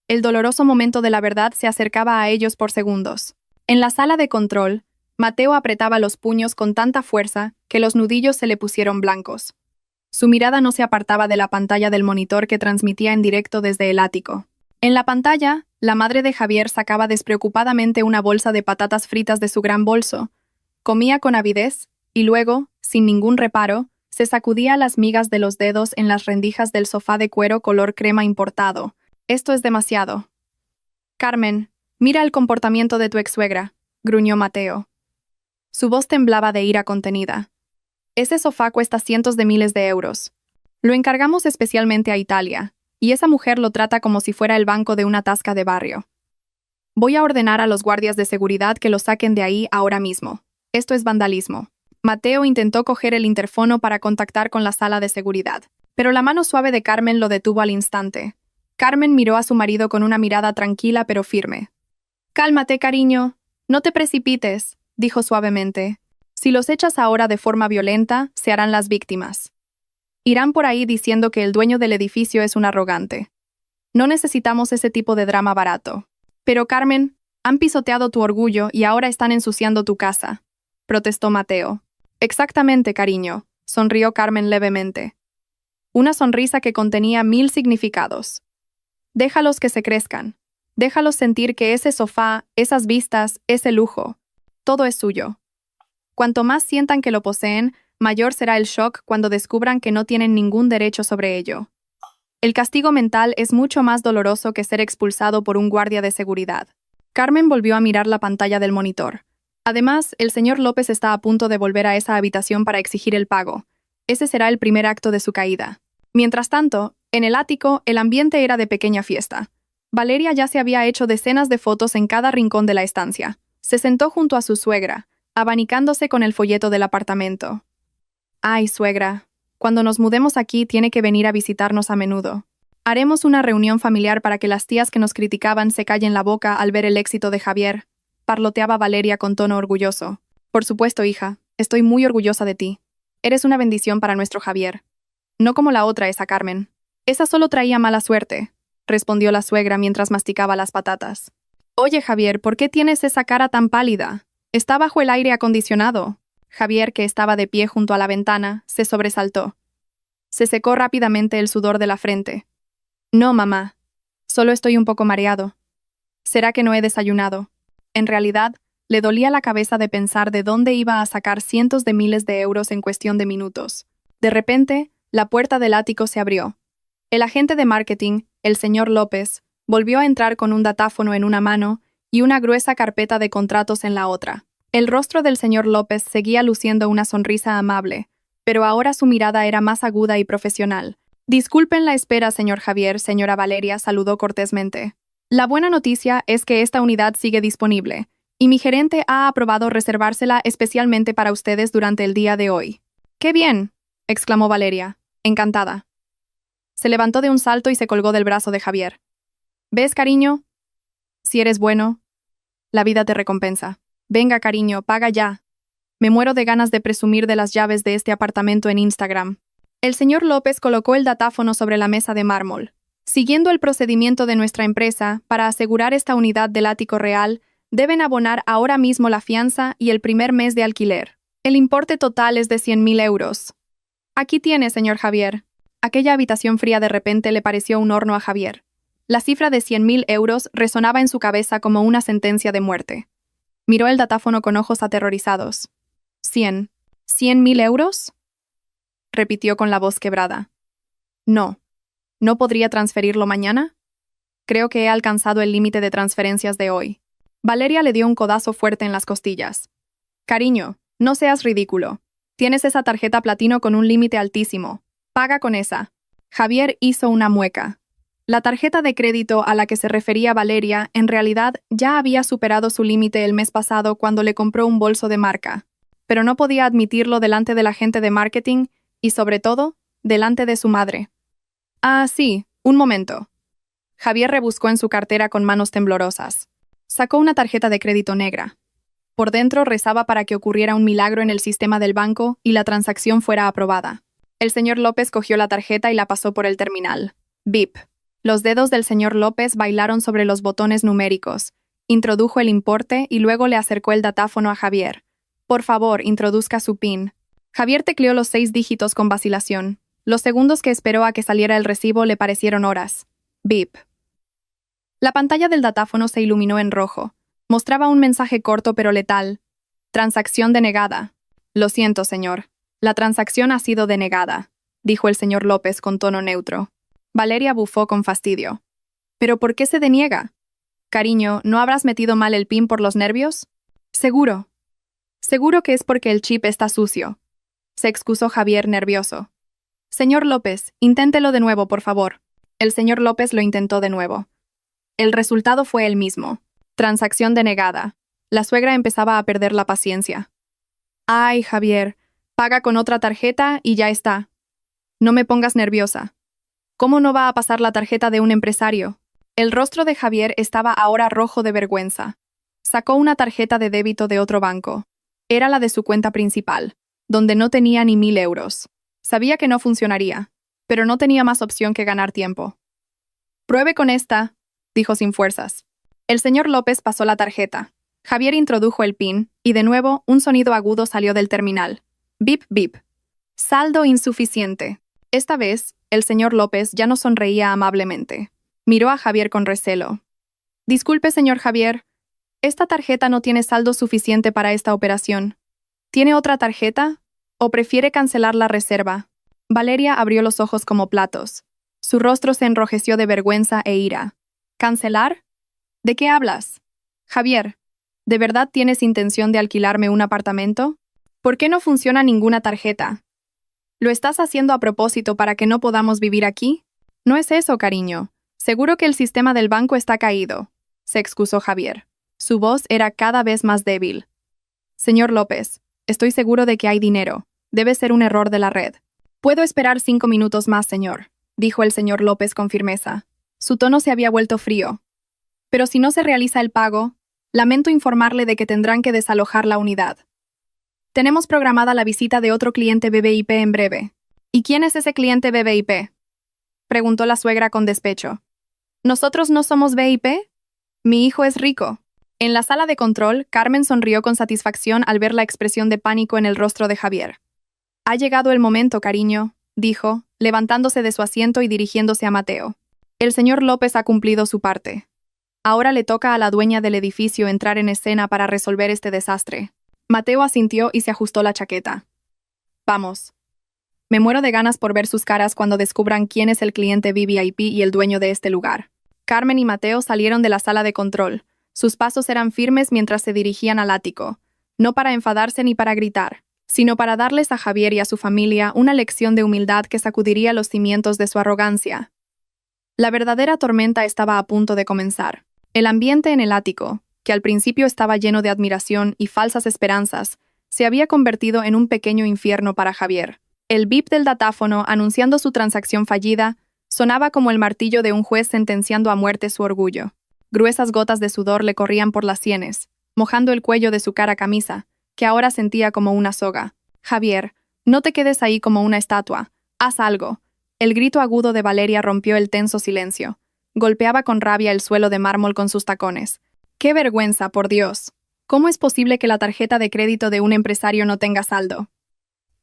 [SPEAKER 1] El doloroso momento de la verdad se acercaba a ellos por segundos. En la sala de control, Mateo apretaba los puños con tanta fuerza que los nudillos se le pusieron blancos. Su mirada no se apartaba de la pantalla del monitor que transmitía en directo desde el ático. En la pantalla, la madre de Javier sacaba despreocupadamente una bolsa de patatas fritas de su gran bolso, comía con avidez y luego, sin ningún reparo, se sacudía las migas de los dedos en las rendijas del sofá de cuero color crema importado. Esto es demasiado. Carmen, mira el comportamiento de tu ex-suegra, gruñó Mateo. Su voz temblaba de ira contenida. Ese sofá cuesta cientos de miles de euros. Lo encargamos especialmente a Italia, y esa mujer lo trata como si fuera el banco de una tasca de barrio. Voy a ordenar a los guardias de seguridad que lo saquen de ahí ahora mismo. Esto es vandalismo. Mateo intentó coger el interfono para contactar con la sala de seguridad, pero la mano suave de Carmen lo detuvo al instante. Carmen miró a su marido con una mirada tranquila pero firme. «Cálmate, cariño. No te precipites», dijo suavemente. «Si los echas ahora de forma violenta, se harán las víctimas. Irán por ahí diciendo que el dueño del edificio es un arrogante. No necesitamos ese tipo de drama barato. Pero, Carmen, han pisoteado tu orgullo y ahora están ensuciando tu casa», protestó Mateo. «Exactamente, cariño», sonrió Carmen levemente. Una sonrisa que contenía 1000 significados. «Déjalos que se crezcan. Déjalos sentir que ese sofá, esas vistas, ese lujo, todo es suyo. Cuanto más sientan que lo poseen, mayor será el shock cuando descubran que no tienen ningún derecho sobre ello. El castigo mental es mucho más doloroso que ser expulsado por un guardia de seguridad». Carmen volvió a mirar la pantalla del monitor. Además, el señor López está a punto de volver a esa habitación para exigir el pago. Ese será el primer acto de su caída. Mientras tanto, en el ático, el ambiente era de pequeña fiesta. Valeria ya se había hecho decenas de fotos en cada rincón de la estancia. Se sentó junto a su suegra, abanicándose con el folleto del apartamento. «Ay, suegra, cuando nos mudemos aquí tiene que venir a visitarnos a menudo. Haremos una reunión familiar para que las tías que nos criticaban se callen la boca al ver el éxito de Javier», parloteaba Valeria con tono orgulloso. «Por supuesto, hija, estoy muy orgullosa de ti. Eres una bendición para nuestro Javier. No como la otra, esa Carmen. Esa solo traía mala suerte», respondió la suegra mientras masticaba las patatas. «Oye, Javier, ¿por qué tienes esa cara tan pálida? Está bajo el aire acondicionado». Javier, que estaba de pie junto a la ventana, se sobresaltó. Se secó rápidamente el sudor de la frente. «No, mamá. Solo estoy un poco mareado. ¿Será que no he desayunado?» En realidad, le dolía la cabeza de pensar de dónde iba a sacar cientos de miles de euros en cuestión de minutos. De repente, la puerta del ático se abrió. El agente de marketing, el señor López, volvió a entrar con un datáfono en una mano y una gruesa carpeta de contratos en la otra. El rostro del señor López seguía luciendo una sonrisa amable, pero ahora su mirada era más aguda y profesional. «Disculpen la espera, señor Javier», señora Valeria saludó cortésmente. «La buena noticia es que esta unidad sigue disponible, y mi gerente ha aprobado reservársela especialmente para ustedes durante el día de hoy». «¡Qué bien!», exclamó Valeria, encantada. Se levantó de un salto y se colgó del brazo de Javier. ¿Ves, cariño? Si eres bueno, la vida te recompensa. Venga, cariño, paga ya. Me muero de ganas de presumir de las llaves de este apartamento en Instagram. El señor López colocó el datáfono sobre la mesa de mármol. Siguiendo el procedimiento de nuestra empresa, para asegurar esta unidad del ático real, deben abonar ahora mismo la fianza y el primer mes de alquiler. El importe total es de 100.000 euros. Aquí tiene, señor Javier. Aquella habitación fría de repente le pareció un horno a Javier. La cifra de 100.000 euros resonaba en su cabeza como una sentencia de muerte. Miró el datáfono con ojos aterrorizados. ¿100.000 euros? Repitió con la voz quebrada. No. ¿No podría transferirlo mañana? Creo que he alcanzado el límite de transferencias de hoy. Valeria le dio un codazo fuerte en las costillas. Cariño, no seas ridículo. Tienes esa tarjeta platino con un límite altísimo. Paga con esa. Javier hizo una mueca. La tarjeta de crédito a la que se refería Valeria en realidad ya había superado su límite el mes pasado cuando le compró un bolso de marca, pero no podía admitirlo delante del agente de marketing y, sobre todo, delante de su madre. Ah, sí, un momento. Javier rebuscó en su cartera con manos temblorosas. Sacó una tarjeta de crédito negra. Por dentro rezaba para que ocurriera un milagro en el sistema del banco y la transacción fuera aprobada. El señor López cogió la tarjeta y la pasó por el terminal. Bip. Los dedos del señor López bailaron sobre los botones numéricos. Introdujo el importe y luego le acercó el datáfono a Javier. Por favor, introduzca su PIN. Javier tecleó los 6 dígitos con vacilación. Los segundos que esperó a que saliera el recibo le parecieron horas. Bip. La pantalla del datáfono se iluminó en rojo. Mostraba un mensaje corto pero letal. Transacción denegada. Lo siento, señor. La transacción ha sido denegada, dijo el señor López con tono neutro. Valeria bufó con fastidio. ¿Pero por qué se deniega? Cariño, ¿no habrás metido mal el PIN por los nervios? Seguro. Seguro que es porque el chip está sucio. Se excusó Javier nervioso. Señor López, inténtelo de nuevo, por favor. El señor López lo intentó de nuevo. El resultado fue el mismo. Transacción denegada. La suegra empezaba a perder la paciencia. Ay, Javier, paga con otra tarjeta y ya está. No me pongas nerviosa. ¿Cómo no va a pasar la tarjeta de un empresario? El rostro de Javier estaba ahora rojo de vergüenza. Sacó una tarjeta de débito de otro banco. Era la de su cuenta principal, donde no tenía ni 1.000 euros. Sabía que no funcionaría, pero no tenía más opción que ganar tiempo. Pruebe con esta, dijo sin fuerzas. El señor López pasó la tarjeta. Javier introdujo el PIN, y de nuevo un sonido agudo salió del terminal. Bip, bip. Saldo insuficiente. Esta vez, el señor López ya no sonreía amablemente. Miró a Javier con recelo. Disculpe, señor Javier. Esta tarjeta no tiene saldo suficiente para esta operación. ¿Tiene otra tarjeta? ¿O prefiere cancelar la reserva? Valeria abrió los ojos como platos. Su rostro se enrojeció de vergüenza e ira. ¿Cancelar? ¿De qué hablas? Javier, ¿de verdad tienes intención de alquilarme un apartamento? ¿Por qué no funciona ninguna tarjeta? ¿Lo estás haciendo a propósito para que no podamos vivir aquí? No es eso, cariño. Seguro que el sistema del banco está caído, se excusó Javier. Su voz era cada vez más débil. Señor López, estoy seguro de que hay dinero. Debe ser un error de la red. Puedo esperar 5 minutos más, señor, dijo el señor López con firmeza. Su tono se había vuelto frío. Pero si no se realiza el pago, lamento informarle de que tendrán que desalojar la unidad. Tenemos programada la visita de otro cliente BBIP en breve. ¿Y quién es ese cliente BBIP? Preguntó la suegra con despecho. ¿Nosotros no somos BIP? Mi hijo es rico. En la sala de control, Carmen sonrió con satisfacción al ver la expresión de pánico en el rostro de Javier. Ha llegado el momento, cariño, dijo, levantándose de su asiento y dirigiéndose a Mateo. El señor López ha cumplido su parte. Ahora le toca a la dueña del edificio entrar en escena para resolver este desastre. Mateo asintió y se ajustó la chaqueta. Vamos. Me muero de ganas por ver sus caras cuando descubran quién es el cliente VIP y el dueño de este lugar. Carmen y Mateo salieron de la sala de control. Sus pasos eran firmes mientras se dirigían al ático, no para enfadarse ni para gritar, sino para darles a Javier y a su familia una lección de humildad que sacudiría los cimientos de su arrogancia. La verdadera tormenta estaba a punto de comenzar. El ambiente en el ático, que al principio estaba lleno de admiración y falsas esperanzas, se había convertido en un pequeño infierno para Javier. El bip del datáfono anunciando su transacción fallida Sonaba como el martillo de un juez sentenciando a muerte su orgullo. Gruesas gotas de sudor le corrían por las sienes, mojando el cuello de su cara camisa, que ahora sentía como una soga. Javier, no te quedes ahí como una estatua. Haz algo. El grito agudo de Valeria rompió el tenso silencio. Golpeaba con rabia el suelo de mármol con sus tacones. ¡Qué vergüenza, por Dios! ¿Cómo es posible que la tarjeta de crédito de un empresario no tenga saldo?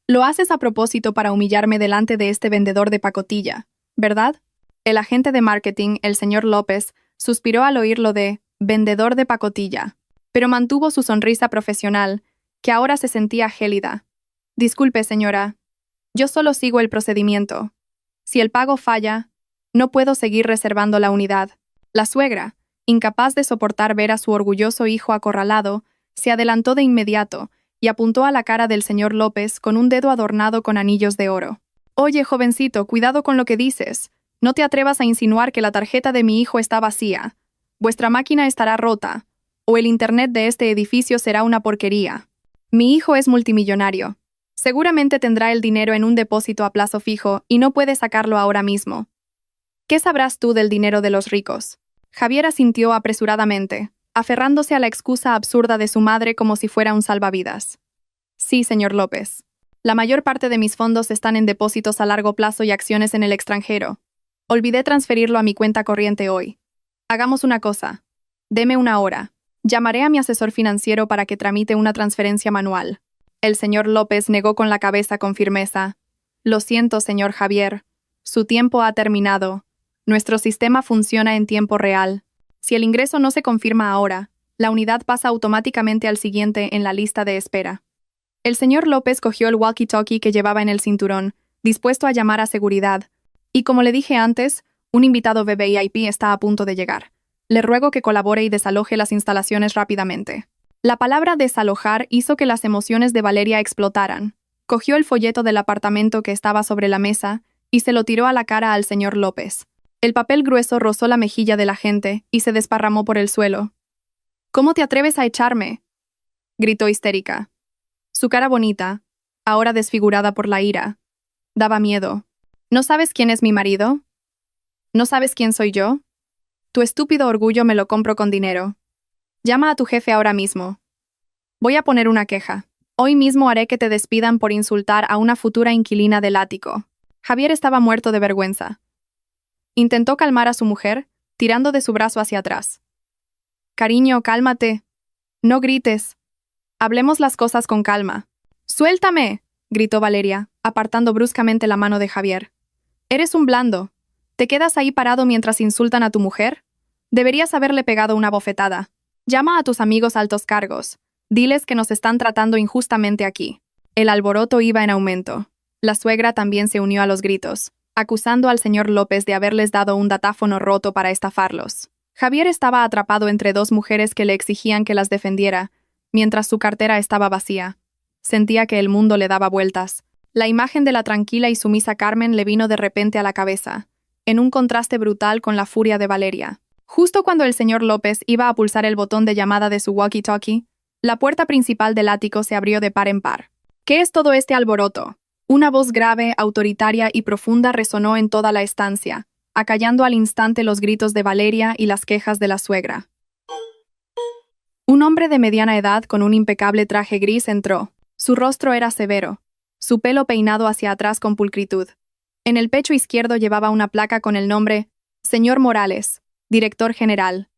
[SPEAKER 1] Lo haces a propósito para humillarme delante de este vendedor de pacotilla, ¿verdad? El agente de marketing, el señor López, suspiró al oír lo de vendedor de pacotilla, pero mantuvo su sonrisa profesional, que ahora se sentía gélida. Disculpe, señora. Yo solo sigo el procedimiento. Si el pago falla, no puedo seguir reservando la unidad. La suegra, incapaz de soportar ver a su orgulloso hijo acorralado, se adelantó de inmediato y apuntó a la cara del señor López con un dedo adornado con anillos de oro. Oye, jovencito, cuidado con lo que dices. No te atrevas a insinuar que la tarjeta de mi hijo está vacía. Vuestra máquina estará rota, o el internet de este edificio será una porquería. Mi hijo es multimillonario. Seguramente tendrá el dinero en un depósito a plazo fijo y no puede sacarlo ahora mismo. ¿Qué sabrás tú del dinero de los ricos? Javier asintió apresuradamente, aferrándose a la excusa absurda de su madre como si fuera un salvavidas. Sí, señor López. La mayor parte de mis fondos están en depósitos a largo plazo y acciones en el extranjero. Olvidé transferirlo a mi cuenta corriente hoy. Hagamos una cosa. Deme una hora. Llamaré a mi asesor financiero para que tramite una transferencia manual. El señor López negó con la cabeza con firmeza. Lo siento, señor Javier. Su tiempo ha terminado. Nuestro sistema funciona en tiempo real. Si el ingreso no se confirma ahora, la unidad pasa automáticamente al siguiente en la lista de espera. El señor López cogió el walkie-talkie que llevaba en el cinturón, dispuesto a llamar a seguridad. Y como le dije antes, un invitado VIP está a punto de llegar. Le ruego que colabore y desaloje las instalaciones rápidamente. La palabra desalojar hizo que las emociones de Valeria explotaran. Cogió el folleto del apartamento que estaba sobre la mesa y se lo tiró a la cara al señor López. El papel grueso rozó la mejilla del agente y se desparramó por el suelo. ¿Cómo te atreves a echarme?, gritó histérica. Su cara bonita, ahora desfigurada por la ira, daba miedo. ¿No sabes quién es mi marido? ¿No sabes quién soy yo? Tu estúpido orgullo me lo compro con dinero. Llama a tu jefe ahora mismo. Voy a poner una queja. Hoy mismo haré que te despidan por insultar a una futura inquilina del ático. Javier estaba muerto de vergüenza. Intentó calmar a su mujer, tirando de su brazo hacia atrás. Cariño, cálmate. No grites. Hablemos las cosas con calma. ¡Suéltame!, gritó Valeria, apartando bruscamente la mano de Javier. Eres un blando. ¿Te quedas ahí parado mientras insultan a tu mujer? Deberías haberle pegado una bofetada. Llama a tus amigos altos cargos. Diles que nos están tratando injustamente aquí. El alboroto iba en aumento. La suegra también se unió a los gritos, acusando al señor López de haberles dado un datáfono roto para estafarlos. Javier estaba atrapado entre dos mujeres que le exigían que las defendiera, mientras su cartera estaba vacía. Sentía que el mundo le daba vueltas. La imagen de la tranquila y sumisa Carmen le vino de repente a la cabeza, en un contraste brutal con la furia de Valeria. Justo cuando el señor López iba a pulsar el botón de llamada de su walkie-talkie, la puerta principal del ático se abrió de par en par. ¿Qué es todo este alboroto? Una voz grave, autoritaria y profunda resonó en toda la estancia, acallando al instante los gritos de Valeria y las quejas de la suegra. Un hombre de mediana edad con un impecable traje gris entró. Su rostro era severo, su pelo peinado hacia atrás con pulcritud. En el pecho izquierdo llevaba una placa con el nombre Señor Morales, director general.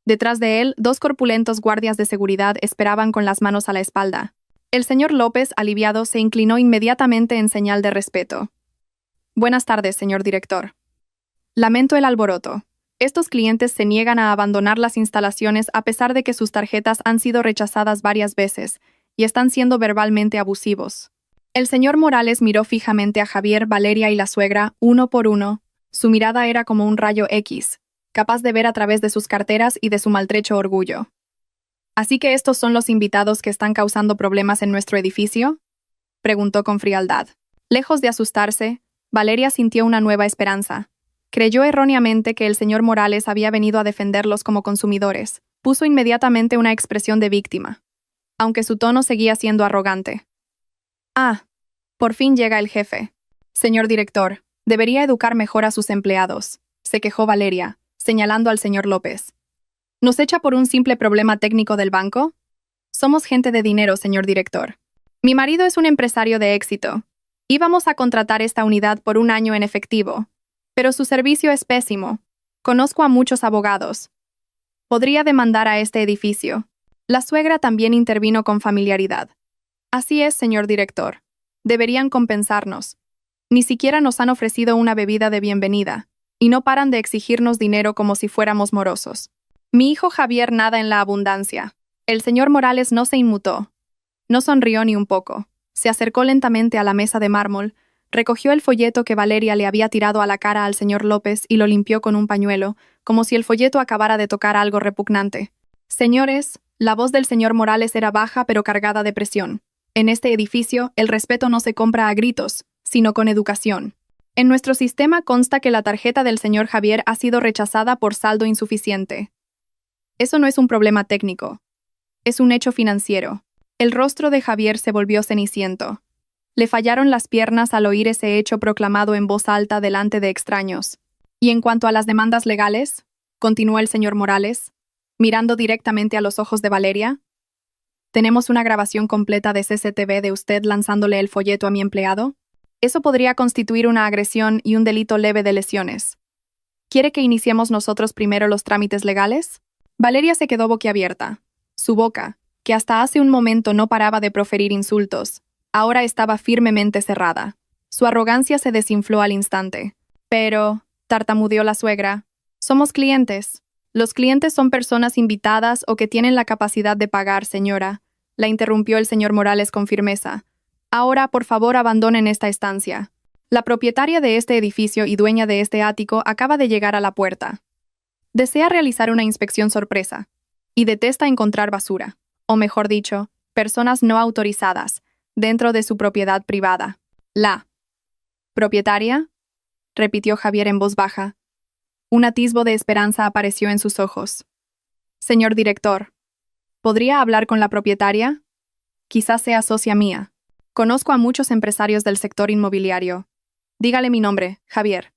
[SPEAKER 1] Detrás de él, dos corpulentos guardias de seguridad esperaban con las manos a la espalda. El señor López, aliviado, se inclinó inmediatamente en señal de respeto. Buenas tardes, señor director. Lamento el alboroto. Estos clientes se niegan a abandonar las instalaciones a pesar de que sus tarjetas han sido rechazadas varias veces y están siendo verbalmente abusivos. El señor Morales miró fijamente a Javier, Valeria y la suegra, uno por uno. Su mirada era como un rayo X, capaz de ver a través de sus carteras y de su maltrecho orgullo. ¿Así que estos son los invitados que están causando problemas en nuestro edificio?, preguntó con frialdad. Lejos de asustarse, Valeria sintió una nueva esperanza. Creyó erróneamente que el señor Morales había venido a defenderlos como consumidores. Puso inmediatamente una expresión de víctima, aunque su tono seguía siendo arrogante. Ah, por fin llega el jefe. Señor director, Debería educar mejor a sus empleados, se quejó Valeria, señalando al señor López. ¿Nos echa por un simple problema técnico del banco? Somos gente de dinero, señor director. Mi marido es un empresario de éxito. Íbamos a contratar esta unidad por un año en efectivo, pero su servicio es pésimo. Conozco a muchos abogados. Podría demandar a este edificio. La suegra también intervino con familiaridad. Así es, señor director. Deberían compensarnos. Ni siquiera nos han ofrecido una bebida de bienvenida, y no paran de exigirnos dinero como si fuéramos morosos. Mi hijo Javier nada en la abundancia. El señor Morales no se inmutó. No sonrió ni un poco. Se acercó lentamente a la mesa de mármol, recogió el folleto que Valeria le había tirado a la cara al señor López y lo limpió con un pañuelo, como si el folleto acabara de tocar algo repugnante. Señores, la voz del señor Morales era baja pero cargada de presión. En este edificio, el respeto no se compra a gritos, sino con educación. En nuestro sistema consta que la tarjeta del señor Javier ha sido rechazada por saldo insuficiente. Eso no es un problema técnico. Es un hecho financiero. El rostro de Javier se volvió ceniciento. Le fallaron las piernas al oír ese hecho proclamado en voz alta delante de extraños. Y en cuanto a las demandas legales, continuó el señor Morales, mirando directamente a los ojos de Valeria, ¿tenemos una grabación completa de CCTV de usted lanzándole el folleto a mi empleado? Eso podría constituir una agresión y un delito leve de lesiones. ¿Quiere que iniciemos nosotros primero los trámites legales? Valeria se quedó boquiabierta. Su boca, que hasta hace un momento no paraba de proferir insultos, ahora estaba firmemente cerrada. Su arrogancia se desinfló al instante. Pero, tartamudeó la suegra, somos clientes. Los clientes son personas invitadas o que tienen la capacidad de pagar, señora, la interrumpió el señor Morales con firmeza. Ahora, por favor, abandonen esta estancia. La propietaria de este edificio y dueña de este ático acaba de llegar a la puerta. Desea realizar una inspección sorpresa y detesta encontrar basura, o mejor dicho, personas no autorizadas, dentro de su propiedad privada. ¿La propietaria?, repitió Javier en voz baja. Un atisbo de esperanza apareció en sus ojos. Señor director, ¿podría hablar con la propietaria? Quizás sea socia mía. Conozco a muchos empresarios del sector inmobiliario. Dígale mi nombre, Javier.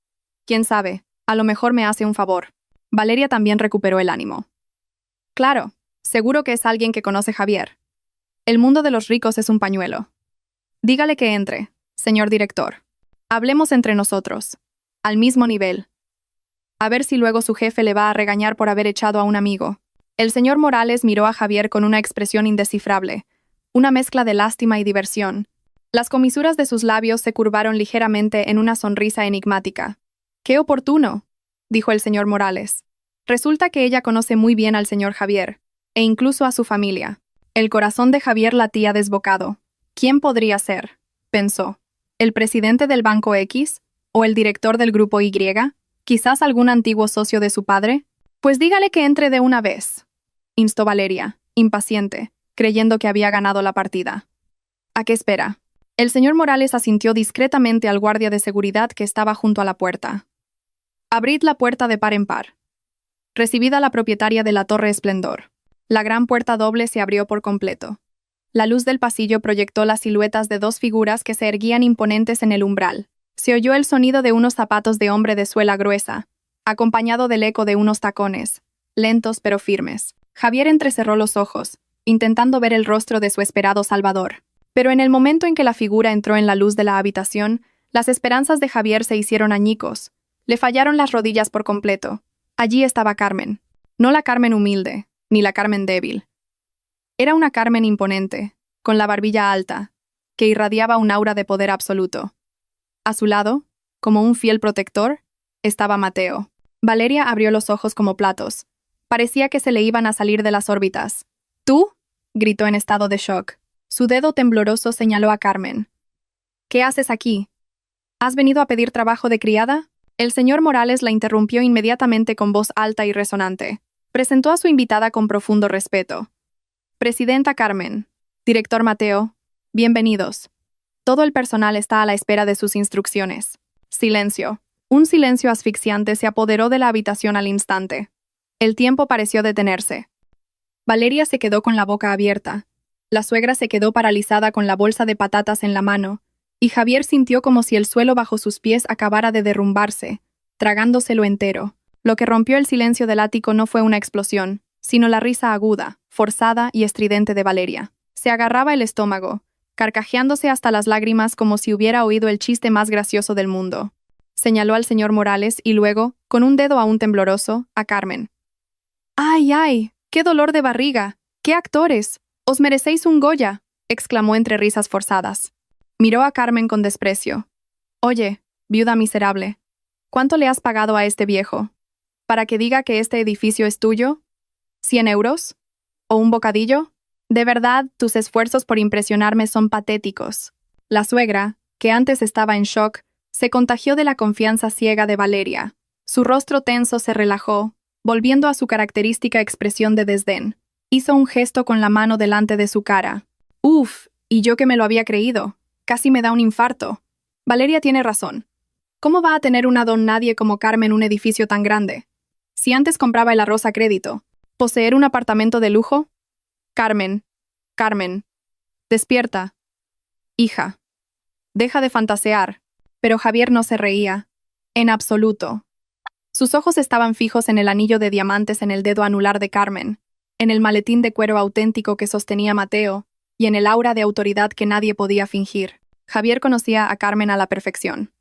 [SPEAKER 1] Quién sabe, a lo mejor me hace un favor. Valeria también recuperó el ánimo. Claro, seguro que es alguien que conoce Javier. El mundo de los ricos es un pañuelo. Dígale que entre, señor director. Hablemos entre nosotros, al mismo nivel. A ver si luego su jefe le va a regañar por haber echado a un amigo. El señor Morales miró a Javier con una expresión indescifrable, una mezcla de lástima y diversión. Las comisuras de sus labios se curvaron ligeramente en una sonrisa enigmática. ¡Qué oportuno!, dijo el señor Morales. Resulta que ella conoce muy bien al señor Javier, e incluso a su familia. El corazón de Javier latía desbocado. ¿Quién podría ser?, pensó. ¿El presidente del Banco X? ¿O el director del Grupo Y? ¿Quizás algún antiguo socio de su padre? Pues dígale que entre de una vez, instó Valeria, impaciente, creyendo que había ganado la partida. ¿A qué espera? El señor Morales asintió discretamente al guardia de seguridad que estaba junto a la puerta. Abrid la puerta de par en par. Recibid a la propietaria de la Torre Esplendor. La gran puerta doble se abrió por completo. La luz del pasillo proyectó las siluetas de dos figuras que se erguían imponentes en el umbral. Se oyó el sonido de unos zapatos de hombre de suela gruesa, acompañado del eco de unos tacones, lentos pero firmes. Javier entrecerró los ojos, intentando ver el rostro de su esperado salvador. Pero en el momento en que la figura entró en la luz de la habitación, las esperanzas de Javier se hicieron añicos. Le fallaron las rodillas por completo. Allí estaba Carmen. No la Carmen humilde, ni la Carmen débil. Era una Carmen imponente, con la barbilla alta, que irradiaba un aura de poder absoluto. A su lado, como un fiel protector, estaba Mateo. Valeria abrió los ojos como platos. Parecía que se le iban a salir de las órbitas. ¿Tú?, gritó en estado de shock. Su dedo tembloroso señaló a Carmen. ¿Qué haces aquí? ¿Has venido a pedir trabajo de criada? El señor Morales la interrumpió inmediatamente con voz alta y resonante. Presentó a su invitada con profundo respeto. Presidenta Carmen, director Mateo, bienvenidos. Todo el personal está a la espera de sus instrucciones. Silencio. Un silencio asfixiante se apoderó de la habitación al instante. El tiempo pareció detenerse. Valeria se quedó con la boca abierta. La suegra se quedó paralizada con la bolsa de patatas en la mano, y Javier sintió como si el suelo bajo sus pies acabara de derrumbarse, tragándoselo entero. Lo que rompió el silencio del ático no fue una explosión, sino la risa aguda, forzada y estridente de Valeria. Se agarraba el estómago, carcajeándose hasta las lágrimas como si hubiera oído el chiste más gracioso del mundo. Señaló al señor Morales y luego, con un dedo aún tembloroso, a Carmen. ¡Ay, ay! ¡Qué dolor de barriga! ¡Qué actores! ¡Os merecéis un Goya!, exclamó entre risas forzadas. Miró a Carmen con desprecio. Oye, viuda miserable, ¿cuánto le has pagado a este viejo? ¿Para que diga que este edificio es tuyo? ¿100 euros? ¿O un bocadillo? De verdad, tus esfuerzos por impresionarme son patéticos. La suegra, que antes estaba en shock, se contagió de la confianza ciega de Valeria. Su rostro tenso se relajó, volviendo a su característica expresión de desdén. Hizo un gesto con la mano delante de su cara. Uf, y yo que me lo había creído. Casi me da un infarto. Valeria tiene razón. ¿Cómo va a tener una don nadie como Carmen un edificio tan grande? Si antes compraba el arroz a crédito, ¿poseer un apartamento de lujo? Carmen, Carmen, despierta. Hija, deja de fantasear. Pero Javier no se reía. En absoluto. Sus ojos estaban fijos en el anillo de diamantes en el dedo anular de Carmen, en el maletín de cuero auténtico que sostenía Mateo, y en el aura de autoridad que nadie podía fingir. Javier conocía a Carmen a la perfección.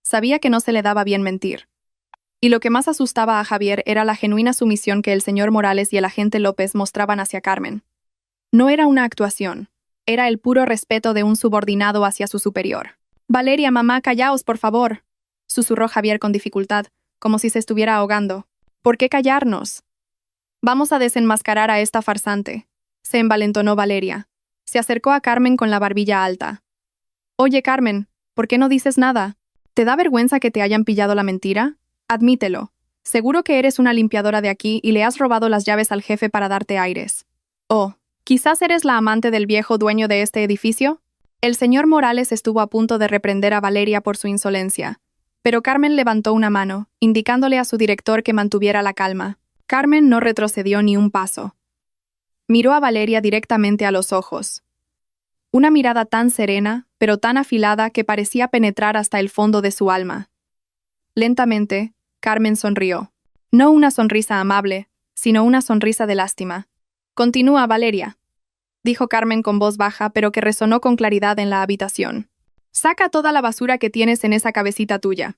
[SPEAKER 1] Sabía que no se le daba bien mentir. Y lo que más asustaba a Javier era la genuina sumisión que el señor Morales y el agente López mostraban hacia Carmen. No era una actuación, era el puro respeto de un subordinado hacia su superior. Valeria, mamá, callaos, por favor, susurró Javier con dificultad, como si se estuviera ahogando. ¿Por qué callarnos? Vamos a desenmascarar a esta farsante. Se envalentonó Valeria. Se acercó a Carmen con la barbilla alta. Oye, Carmen, ¿por qué no dices nada? ¿Te da vergüenza que te hayan pillado la mentira? Admítelo. Seguro que eres una limpiadora de aquí y le has robado las llaves al jefe para darte aires. Oh, ¿quizás eres la amante del viejo dueño de este edificio? El señor Morales estuvo a punto de reprender a Valeria por su insolencia, pero Carmen levantó una mano, indicándole a su director que mantuviera la calma. Carmen no retrocedió ni un paso. Miró a Valeria directamente a los ojos. Una mirada tan serena, pero tan afilada que parecía penetrar hasta el fondo de su alma. Lentamente, Carmen sonrió. No una sonrisa amable, sino una sonrisa de lástima. Continúa, Valeria, dijo Carmen con voz baja, pero que resonó con claridad en la habitación. Saca toda la basura que tienes en esa cabecita tuya.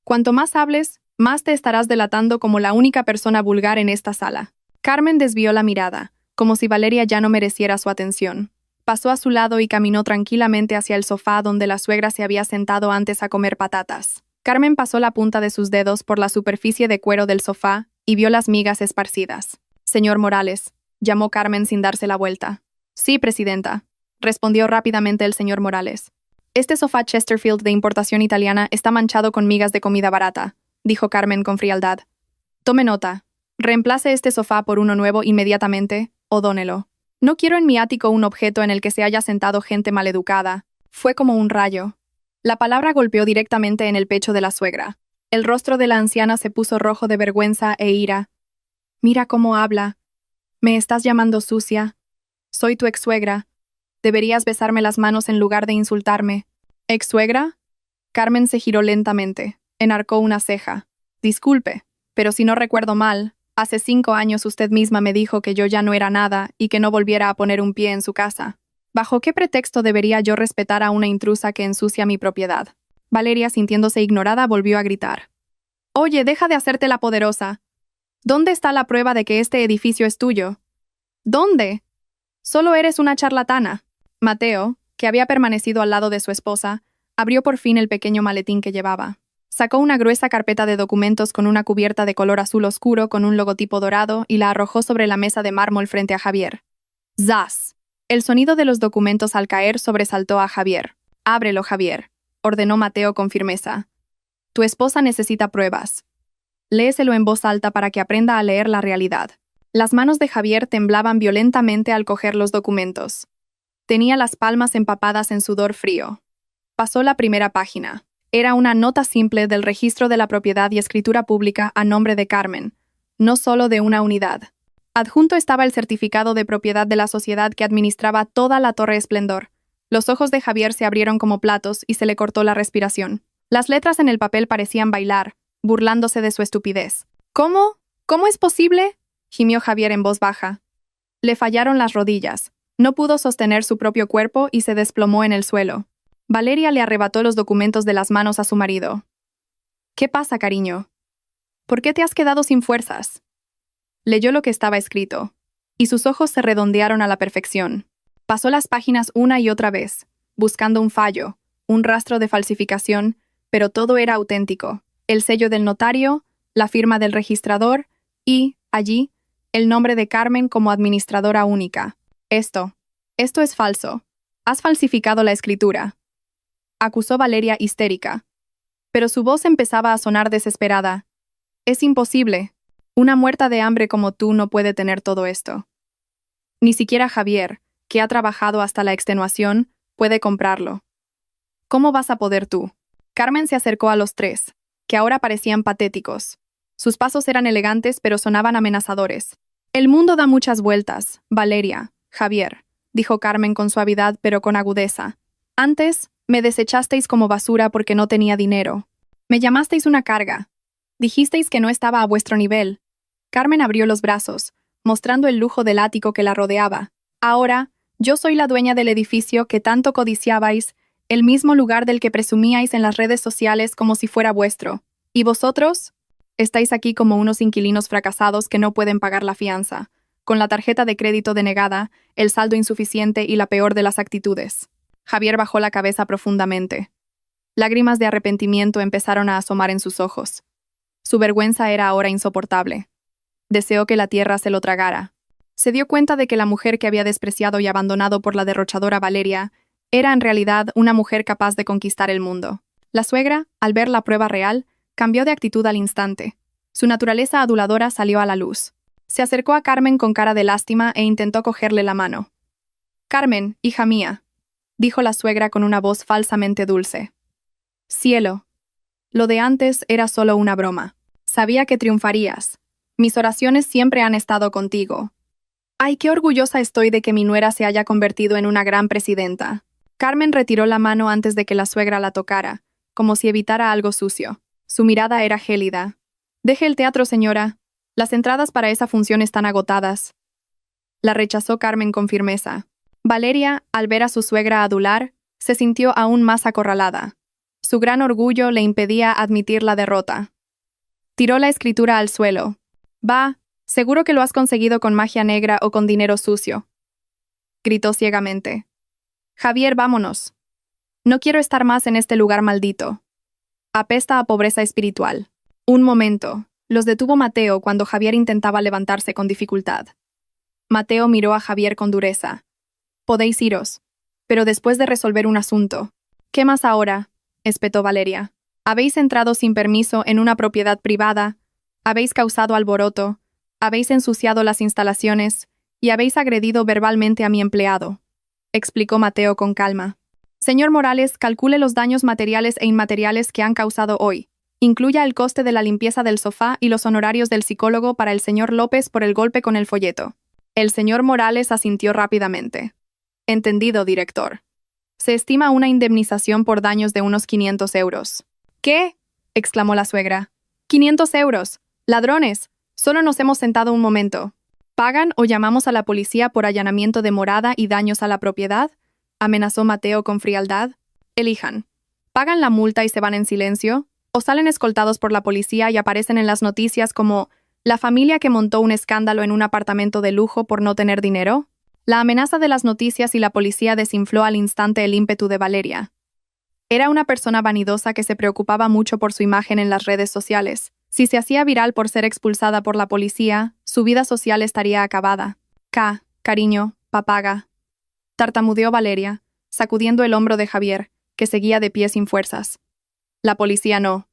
[SPEAKER 1] Cuanto más hables, más te estarás delatando como la única persona vulgar en esta sala. Carmen desvió la mirada, como si Valeria ya no mereciera su atención. Pasó a su lado y caminó tranquilamente hacia el sofá donde la suegra se había sentado antes a comer patatas. Carmen pasó la punta de sus dedos por la superficie de cuero del sofá y vio las migas esparcidas. Señor Morales, llamó Carmen sin darse la vuelta. Sí, presidenta, respondió rápidamente el señor Morales. Este sofá Chesterfield de importación italiana está manchado con migas de comida barata, dijo Carmen con frialdad. Tome nota. Reemplace este sofá por uno nuevo inmediatamente, o dónelo. No quiero en mi ático un objeto en el que se haya sentado gente maleducada. Fue como un rayo. La palabra golpeó directamente en el pecho de la suegra. El rostro de la anciana se puso rojo de vergüenza e ira. Mira cómo habla. ¿Me estás llamando sucia? Soy tu ex-suegra. Deberías besarme las manos en lugar de insultarme. ¿Ex-suegra? Carmen se giró lentamente. Enarcó una ceja. Disculpe, pero si no recuerdo mal, hace 5 años usted misma me dijo que yo ya no era nada y que no volviera a poner un pie en su casa. ¿Bajo qué pretexto debería yo respetar a una intrusa que ensucia mi propiedad? Valeria, sintiéndose ignorada, volvió a gritar. Oye, deja de hacerte la poderosa. ¿Dónde está la prueba de que este edificio es tuyo? ¿Dónde? Solo eres una charlatana. Mateo, que había permanecido al lado de su esposa, abrió por fin el pequeño maletín que llevaba. Sacó una gruesa carpeta de documentos con una cubierta de color azul oscuro con un logotipo dorado y la arrojó sobre la mesa de mármol frente a Javier. ¡Zas! El sonido de los documentos al caer sobresaltó a Javier. «Ábrelo, Javier», ordenó Mateo con firmeza. «Tu esposa necesita pruebas. Léeselo en voz alta para que aprenda a leer la realidad». Las manos de Javier temblaban violentamente al coger los documentos. Tenía las palmas empapadas en sudor frío. Pasó la primera página. Era una nota simple del registro de la propiedad y escritura pública a nombre de Carmen, no solo de una unidad. Adjunto estaba el certificado de propiedad de la sociedad que administraba toda la Torre Esplendor, Los ojos de Javier se abrieron como platos y se le cortó la respiración. Las letras en el papel parecían bailar, burlándose de su estupidez. ¿Cómo? ¿Cómo es posible?, gimió Javier en voz baja. Le fallaron las rodillas. No pudo sostener su propio cuerpo y se desplomó en el suelo. Valeria le arrebató los documentos de las manos a su marido. ¿Qué pasa, cariño? ¿Por qué te has quedado sin fuerzas? Leyó lo que estaba escrito, y sus ojos se redondearon a la perfección. Pasó las páginas una y otra vez, buscando un fallo, un rastro de falsificación, pero todo era auténtico. El sello del notario, la firma del registrador y, allí, el nombre de Carmen como administradora única. Esto es falso. Has falsificado la escritura, acusó Valeria histérica. Pero su voz empezaba a sonar desesperada. Es imposible. Una muerta de hambre como tú no puede tener todo esto. Ni siquiera Javier, que ha trabajado hasta la extenuación, puede comprarlo. ¿Cómo vas a poder tú? Carmen se acercó a los tres, que ahora parecían patéticos. Sus pasos eran elegantes pero sonaban amenazadores. El mundo da muchas vueltas, Valeria, Javier, dijo Carmen con suavidad pero con agudeza. Antes, me desechasteis como basura porque no tenía dinero. Me llamasteis una carga. Dijisteis que no estaba a vuestro nivel. Carmen abrió los brazos, mostrando el lujo del ático que la rodeaba. Ahora, yo soy la dueña del edificio que tanto codiciabais, el mismo lugar del que presumíais en las redes sociales como si fuera vuestro. ¿Y vosotros? Estáis aquí como unos inquilinos fracasados que no pueden pagar la fianza, con la tarjeta de crédito denegada, el saldo insuficiente y la peor de las actitudes. Javier bajó la cabeza profundamente. Lágrimas de arrepentimiento empezaron a asomar en sus ojos. Su vergüenza era ahora insoportable. Deseó que la tierra se lo tragara. Se dio cuenta de que la mujer que había despreciado y abandonado por la derrochadora Valeria era en realidad una mujer capaz de conquistar el mundo. La suegra, al ver la prueba real, cambió de actitud al instante. Su naturaleza aduladora salió a la luz. Se acercó a Carmen con cara de lástima e intentó cogerle la mano. «Carmen, hija mía», dijo la suegra con una voz falsamente dulce. «Cielo, lo de antes era solo una broma. Sabía que triunfarías. Mis oraciones siempre han estado contigo. Ay, qué orgullosa estoy de que mi nuera se haya convertido en una gran presidenta». Carmen retiró la mano antes de que la suegra la tocara, como si evitara algo sucio. Su mirada era gélida. «Deje el teatro, señora. Las entradas para esa función están agotadas». La rechazó Carmen con firmeza. Valeria, al ver a su suegra adular, se sintió aún más acorralada. Su gran orgullo le impedía admitir la derrota. Tiró la escritura al suelo. «Va, seguro que lo has conseguido con magia negra o con dinero sucio», gritó ciegamente. «Javier, vámonos. No quiero estar más en este lugar maldito. Apesta a pobreza espiritual». Un momento. Los detuvo Mateo cuando Javier intentaba levantarse con dificultad. Mateo miró a Javier con dureza. «Podéis iros, pero después de resolver un asunto». «¿Qué más ahora?», espetó Valeria. «Habéis entrado sin permiso en una propiedad privada, habéis causado alboroto, habéis ensuciado las instalaciones y habéis agredido verbalmente a mi empleado», explicó Mateo con calma. «Señor Morales, calcule los daños materiales e inmateriales que han causado hoy. Incluya el coste de la limpieza del sofá y los honorarios del psicólogo para el señor López por el golpe con el folleto». El señor Morales asintió rápidamente. «Entendido, director. Se estima una indemnización por daños de unos 500 euros». «¿Qué?», exclamó la suegra. «¡500 euros! ¡Ladrones! Solo nos hemos sentado un momento». «¿Pagan o llamamos a la policía por allanamiento de morada y daños a la propiedad?», amenazó Mateo con frialdad. «Elijan. ¿Pagan la multa y se van en silencio? ¿O salen escoltados por la policía y aparecen en las noticias como la familia que montó un escándalo en un apartamento de lujo por no tener dinero?» La amenaza de las noticias y la policía desinfló al instante el ímpetu de Valeria. Era una persona vanidosa que se preocupaba mucho por su imagen en las redes sociales. Si se hacía viral por ser expulsada por la policía, su vida social estaría acabada. «Cariño, papaga», tartamudeó Valeria, sacudiendo el hombro de Javier, que seguía de pie sin fuerzas. «La policía no».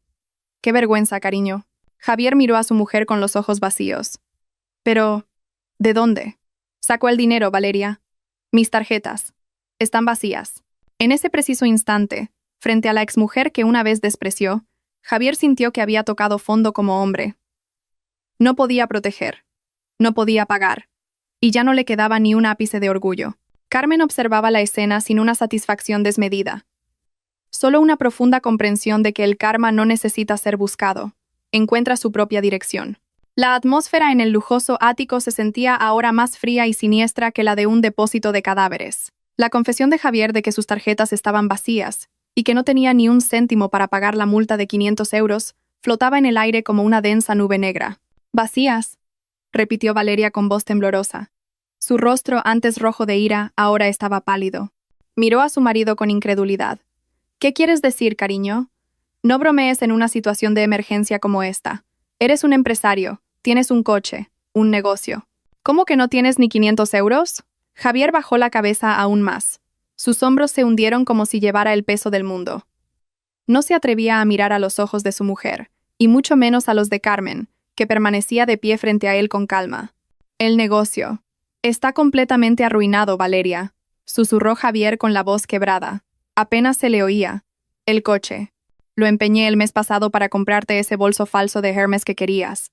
[SPEAKER 1] «Qué vergüenza, cariño». Javier miró a su mujer con los ojos vacíos. «Pero, ¿de dónde?» «Sacó el dinero, Valeria. Mis tarjetas. Están vacías». En ese preciso instante, frente a la exmujer que una vez despreció, Javier sintió que había tocado fondo como hombre. No podía proteger. No podía pagar. Y ya no le quedaba ni un ápice de orgullo. Carmen observaba la escena sin una satisfacción desmedida. Solo una profunda comprensión de que el karma no necesita ser buscado. Encuentra su propia dirección. La atmósfera en el lujoso ático se sentía ahora más fría y siniestra que la de un depósito de cadáveres. La confesión de Javier de que sus tarjetas estaban vacías y que no tenía ni un céntimo para pagar la multa de 500 euros flotaba en el aire como una densa nube negra. «Vacías», repitió Valeria con voz temblorosa. Su rostro, antes rojo de ira, ahora estaba pálido. Miró a su marido con incredulidad. «¿Qué quieres decir, cariño? No bromees en una situación de emergencia como esta. Eres un empresario, tienes un coche, un negocio. ¿Cómo que no tienes ni 500 euros?» Javier bajó la cabeza aún más. Sus hombros se hundieron como si llevara el peso del mundo. No se atrevía a mirar a los ojos de su mujer, y mucho menos a los de Carmen, que permanecía de pie frente a él con calma. «El negocio. Está completamente arruinado, Valeria», susurró Javier con la voz quebrada. Apenas se le oía. «El coche. Lo empeñé el mes pasado para comprarte ese bolso falso de Hermes que querías.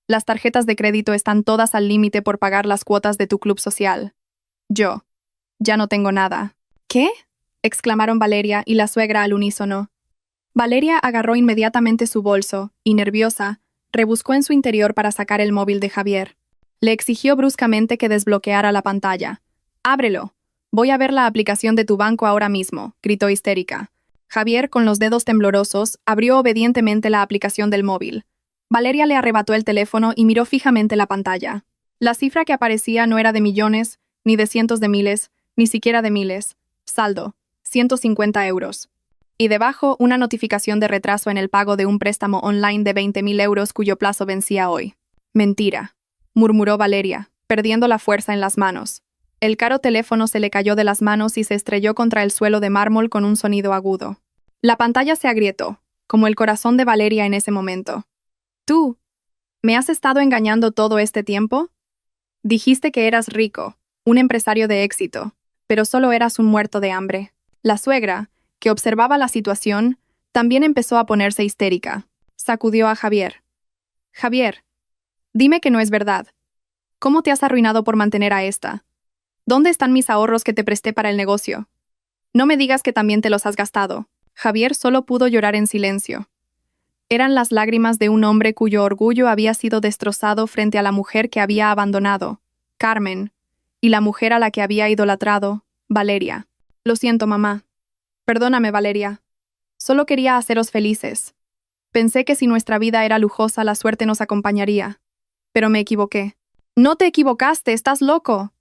[SPEAKER 1] Las tarjetas de crédito están todas al límite por pagar las cuotas de tu club social. Yo. Ya no tengo nada». «¿Qué?», exclamaron Valeria y la suegra al unísono. Valeria agarró inmediatamente su bolso y, nerviosa, rebuscó en su interior para sacar el móvil de Javier. Le exigió bruscamente que desbloqueara la pantalla. «Ábrelo. Voy a ver la aplicación de tu banco ahora mismo», gritó histérica. Javier, con los dedos temblorosos, abrió obedientemente la aplicación del móvil. Valeria le arrebató el teléfono y miró fijamente la pantalla. La cifra que aparecía no era de millones, ni de cientos de miles, ni siquiera de miles. Saldo, 150 euros. Y debajo, una notificación de retraso en el pago de un préstamo online de 20.000 euros cuyo plazo vencía hoy. «Mentira», murmuró Valeria, perdiendo la fuerza en las manos. El caro teléfono se le cayó de las manos y se estrelló contra el suelo de mármol con un sonido agudo. La pantalla se agrietó, como el corazón de Valeria en ese momento. «¿Tú? ¿Me has estado engañando todo este tiempo? Dijiste que eras rico, un empresario de éxito, pero solo eras un muerto de hambre». La suegra, que observaba la situación, también empezó a ponerse histérica. Sacudió a Javier. «Javier, dime que no es verdad. ¿Cómo te has arruinado por mantener a esta? ¿Dónde están mis ahorros que te presté para el negocio? No me digas que también te los has gastado». Javier solo pudo llorar en silencio. Eran las lágrimas de un hombre cuyo orgullo había sido destrozado frente a la mujer que había abandonado, Carmen, y la mujer a la que había idolatrado, Valeria. «Lo siento, mamá. Perdóname, Valeria. Solo quería haceros felices. Pensé que si nuestra vida era lujosa, la suerte nos acompañaría. Pero me equivoqué». «No te equivocaste, estás loco»,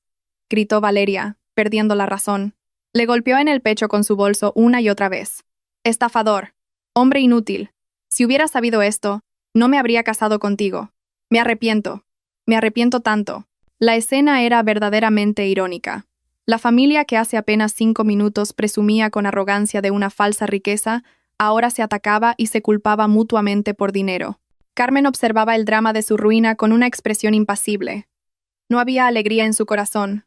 [SPEAKER 1] gritó Valeria, perdiendo la razón. Le golpeó en el pecho con su bolso una y otra vez. «Estafador. Hombre inútil. Si hubiera sabido esto, no me habría casado contigo. Me arrepiento. Me arrepiento tanto». La escena era verdaderamente irónica. La familia que hace apenas 5 minutos presumía con arrogancia de una falsa riqueza, ahora se atacaba y se culpaba mutuamente por dinero. Carmen observaba el drama de su ruina con una expresión impasible. No había alegría en su corazón,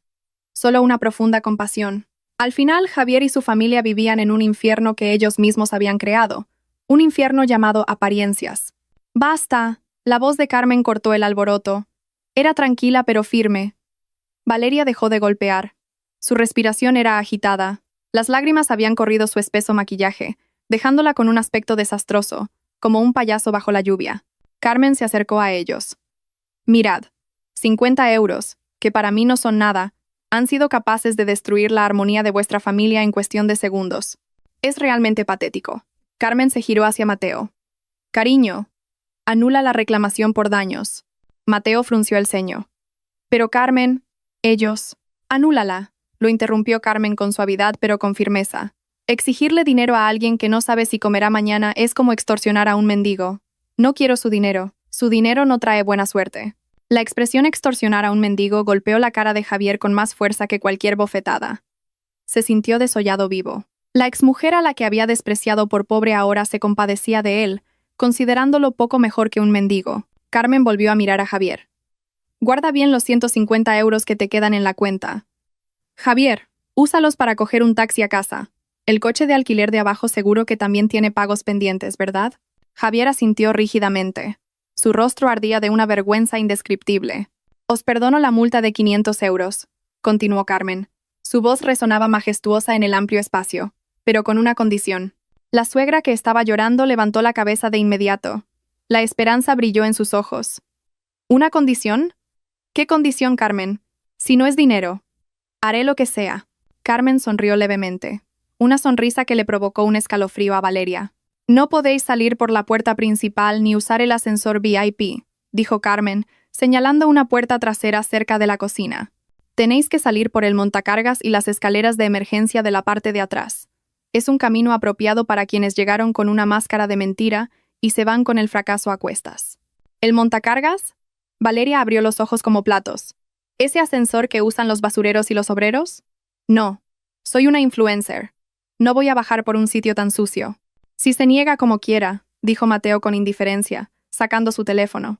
[SPEAKER 1] solo una profunda compasión. Al final, Javier y su familia vivían en un infierno que ellos mismos habían creado, un infierno llamado apariencias. «Basta», la voz de Carmen cortó el alboroto. Era tranquila pero firme. Valeria dejó de golpear. Su respiración era agitada. Las lágrimas habían corrido su espeso maquillaje, dejándola con un aspecto desastroso, como un payaso bajo la lluvia. Carmen se acercó a ellos. «Mirad, 50 euros, que para mí no son nada, han sido capaces de destruir la armonía de vuestra familia en cuestión de segundos. Es realmente patético». Carmen se giró hacia Mateo. «Cariño, anula la reclamación por daños». Mateo frunció el ceño. «Pero Carmen, ellos...» «Anúlala», lo interrumpió Carmen con suavidad pero con firmeza. «Exigirle dinero a alguien que no sabe si comerá mañana es como extorsionar a un mendigo. No quiero su dinero. Su dinero no trae buena suerte». La expresión extorsionar a un mendigo golpeó la cara de Javier con más fuerza que cualquier bofetada. Se sintió desollado vivo. La exmujer a la que había despreciado por pobre ahora se compadecía de él, considerándolo poco mejor que un mendigo. Carmen volvió a mirar a Javier. «Guarda bien los 150 euros que te quedan en la cuenta. Javier, úsalos para coger un taxi a casa. El coche de alquiler de abajo seguro que también tiene pagos pendientes, ¿verdad?» Javier asintió rígidamente. Su rostro ardía de una vergüenza indescriptible. «Os perdono la multa de 500 euros», continuó Carmen. Su voz resonaba majestuosa en el amplio espacio, pero con una condición. La suegra, que estaba llorando, levantó la cabeza de inmediato. La esperanza brilló en sus ojos. ¿Una condición? ¿Qué condición, Carmen? Si no es dinero. Haré lo que sea. Carmen sonrió levemente. Una sonrisa que le provocó un escalofrío a Valeria. No podéis salir por la puerta principal ni usar el ascensor VIP, dijo Carmen, señalando una puerta trasera cerca de la cocina. Tenéis que salir por el montacargas y las escaleras de emergencia de la parte de atrás. Es un camino apropiado para quienes llegaron con una máscara de mentira y se van con el fracaso a cuestas. ¿El montacargas? Valeria abrió los ojos como platos. ¿Ese ascensor que usan los basureros y los obreros? No. Soy una influencer. No voy a bajar por un sitio tan sucio. Si se niega, como quiera, dijo Mateo con indiferencia, sacando su teléfono.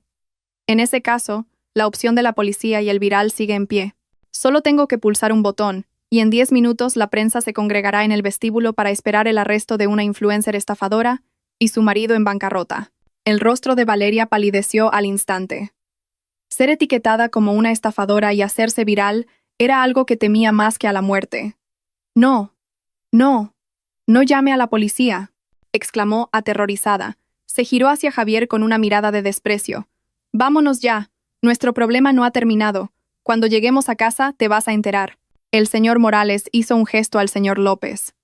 [SPEAKER 1] En ese caso, la opción de la policía y el viral sigue en pie. Solo tengo que pulsar un botón, y en 10 minutos la prensa se congregará en el vestíbulo para esperar el arresto de una influencer estafadora y su marido en bancarrota. El rostro de Valeria palideció al instante. Ser etiquetada como una estafadora y hacerse viral era algo que temía más que a la muerte. No, no, no llame a la policía, exclamó aterrorizada. Se giró hacia Javier con una mirada de desprecio. Vámonos ya, nuestro problema no ha terminado. Cuando lleguemos a casa te vas a enterar. El señor Morales hizo un gesto al señor López.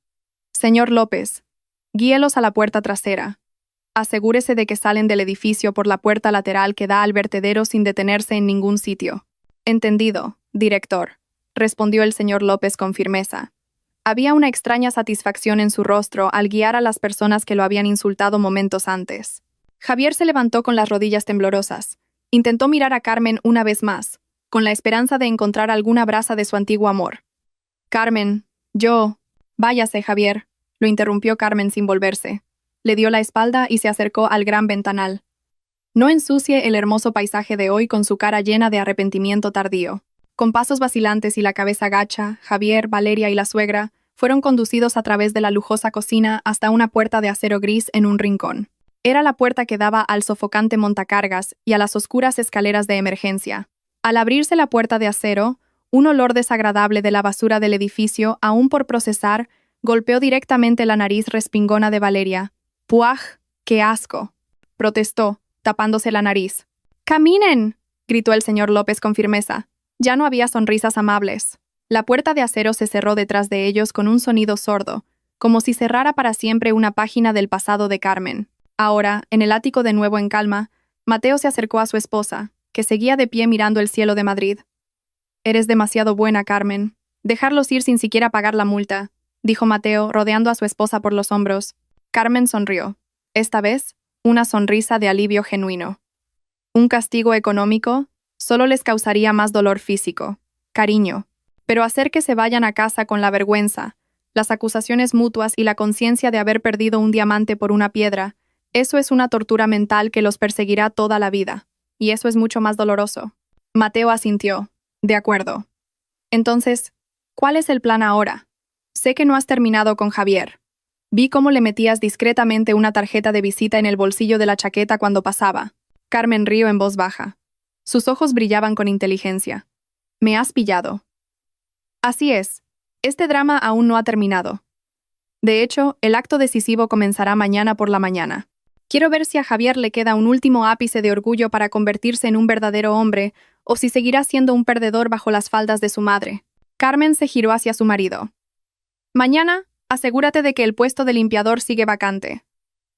[SPEAKER 1] Señor López, guíelos a la puerta trasera. Asegúrese de que salen del edificio por la puerta lateral que da al vertedero sin detenerse en ningún sitio. Entendido, director, respondió el señor López con firmeza. Había una extraña satisfacción en su rostro al guiar a las personas que lo habían insultado momentos antes. Javier se levantó con las rodillas temblorosas. Intentó mirar a Carmen una vez más, con la esperanza de encontrar alguna brasa de su antiguo amor. Carmen, yo... Váyase, Javier, lo interrumpió Carmen sin volverse. Le dio la espalda y se acercó al gran ventanal. No ensucie el hermoso paisaje de hoy con su cara llena de arrepentimiento tardío. Con pasos vacilantes y la cabeza gacha, Javier, Valeria y la suegra fueron conducidos a través de la lujosa cocina hasta una puerta de acero gris en un rincón. Era la puerta que daba al sofocante montacargas y a las oscuras escaleras de emergencia. Al abrirse la puerta de acero, un olor desagradable de la basura del edificio, aún por procesar, golpeó directamente la nariz respingona de Valeria. ¡Puaj! ¡Qué asco!, protestó, tapándose la nariz. ¡Caminen!, gritó el señor López con firmeza. Ya no había sonrisas amables. La puerta de acero se cerró detrás de ellos con un sonido sordo, como si cerrara para siempre una página del pasado de Carmen. Ahora, en el ático de nuevo en calma, Mateo se acercó a su esposa, que seguía de pie mirando el cielo de Madrid. «Eres demasiado buena, Carmen. Dejarlos ir sin siquiera pagar la multa», dijo Mateo, rodeando a su esposa por los hombros. Carmen sonrió. Esta vez, una sonrisa de alivio genuino. Un castigo económico solo les causaría más dolor físico, cariño, pero hacer que se vayan a casa con la vergüenza, las acusaciones mutuas y la conciencia de haber perdido un diamante por una piedra, eso es una tortura mental que los perseguirá toda la vida, y eso es mucho más doloroso. Mateo asintió. De acuerdo. Entonces, ¿cuál es el plan ahora? Sé que no has terminado con Javier. Vi cómo le metías discretamente una tarjeta de visita en el bolsillo de la chaqueta cuando pasaba. Carmen rió en voz baja. Sus ojos brillaban con inteligencia. Me has pillado. Así es. Este drama aún no ha terminado. De hecho, el acto decisivo comenzará mañana por la mañana. Quiero ver si a Javier le queda un último ápice de orgullo para convertirse en un verdadero hombre, o si seguirá siendo un perdedor bajo las faldas de su madre. Carmen se giró hacia su marido. Mañana, asegúrate de que el puesto de limpiador sigue vacante.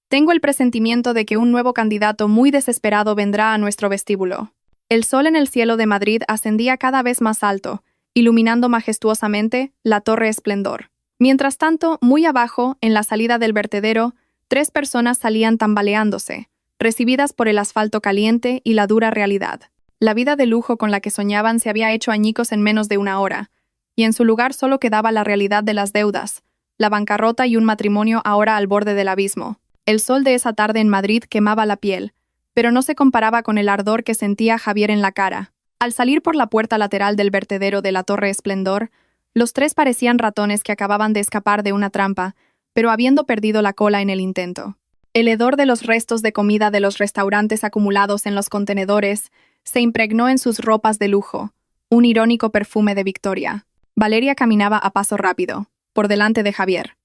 [SPEAKER 1] Tengo el presentimiento de que un nuevo candidato muy desesperado vendrá a nuestro vestíbulo. El sol en el cielo de Madrid ascendía cada vez más alto, iluminando majestuosamente la Torre Esplendor. Mientras tanto, muy abajo, en la salida del vertedero, 3 personas salían tambaleándose, recibidas por el asfalto caliente y la dura realidad. La vida de lujo con la que soñaban se había hecho añicos en menos de una hora, y en su lugar solo quedaba la realidad de las deudas, la bancarrota y un matrimonio ahora al borde del abismo. El sol de esa tarde en Madrid quemaba la piel, pero no se comparaba con el ardor que sentía Javier en la cara. Al salir por la puerta lateral del vertedero de la Torre Esplendor, los 3 parecían ratones que acababan de escapar de una trampa, pero habiendo perdido la cola en el intento. El hedor de los restos de comida de los restaurantes acumulados en los contenedores se impregnó en sus ropas de lujo, un irónico perfume de victoria. Valeria caminaba a paso rápido, por delante de Javier.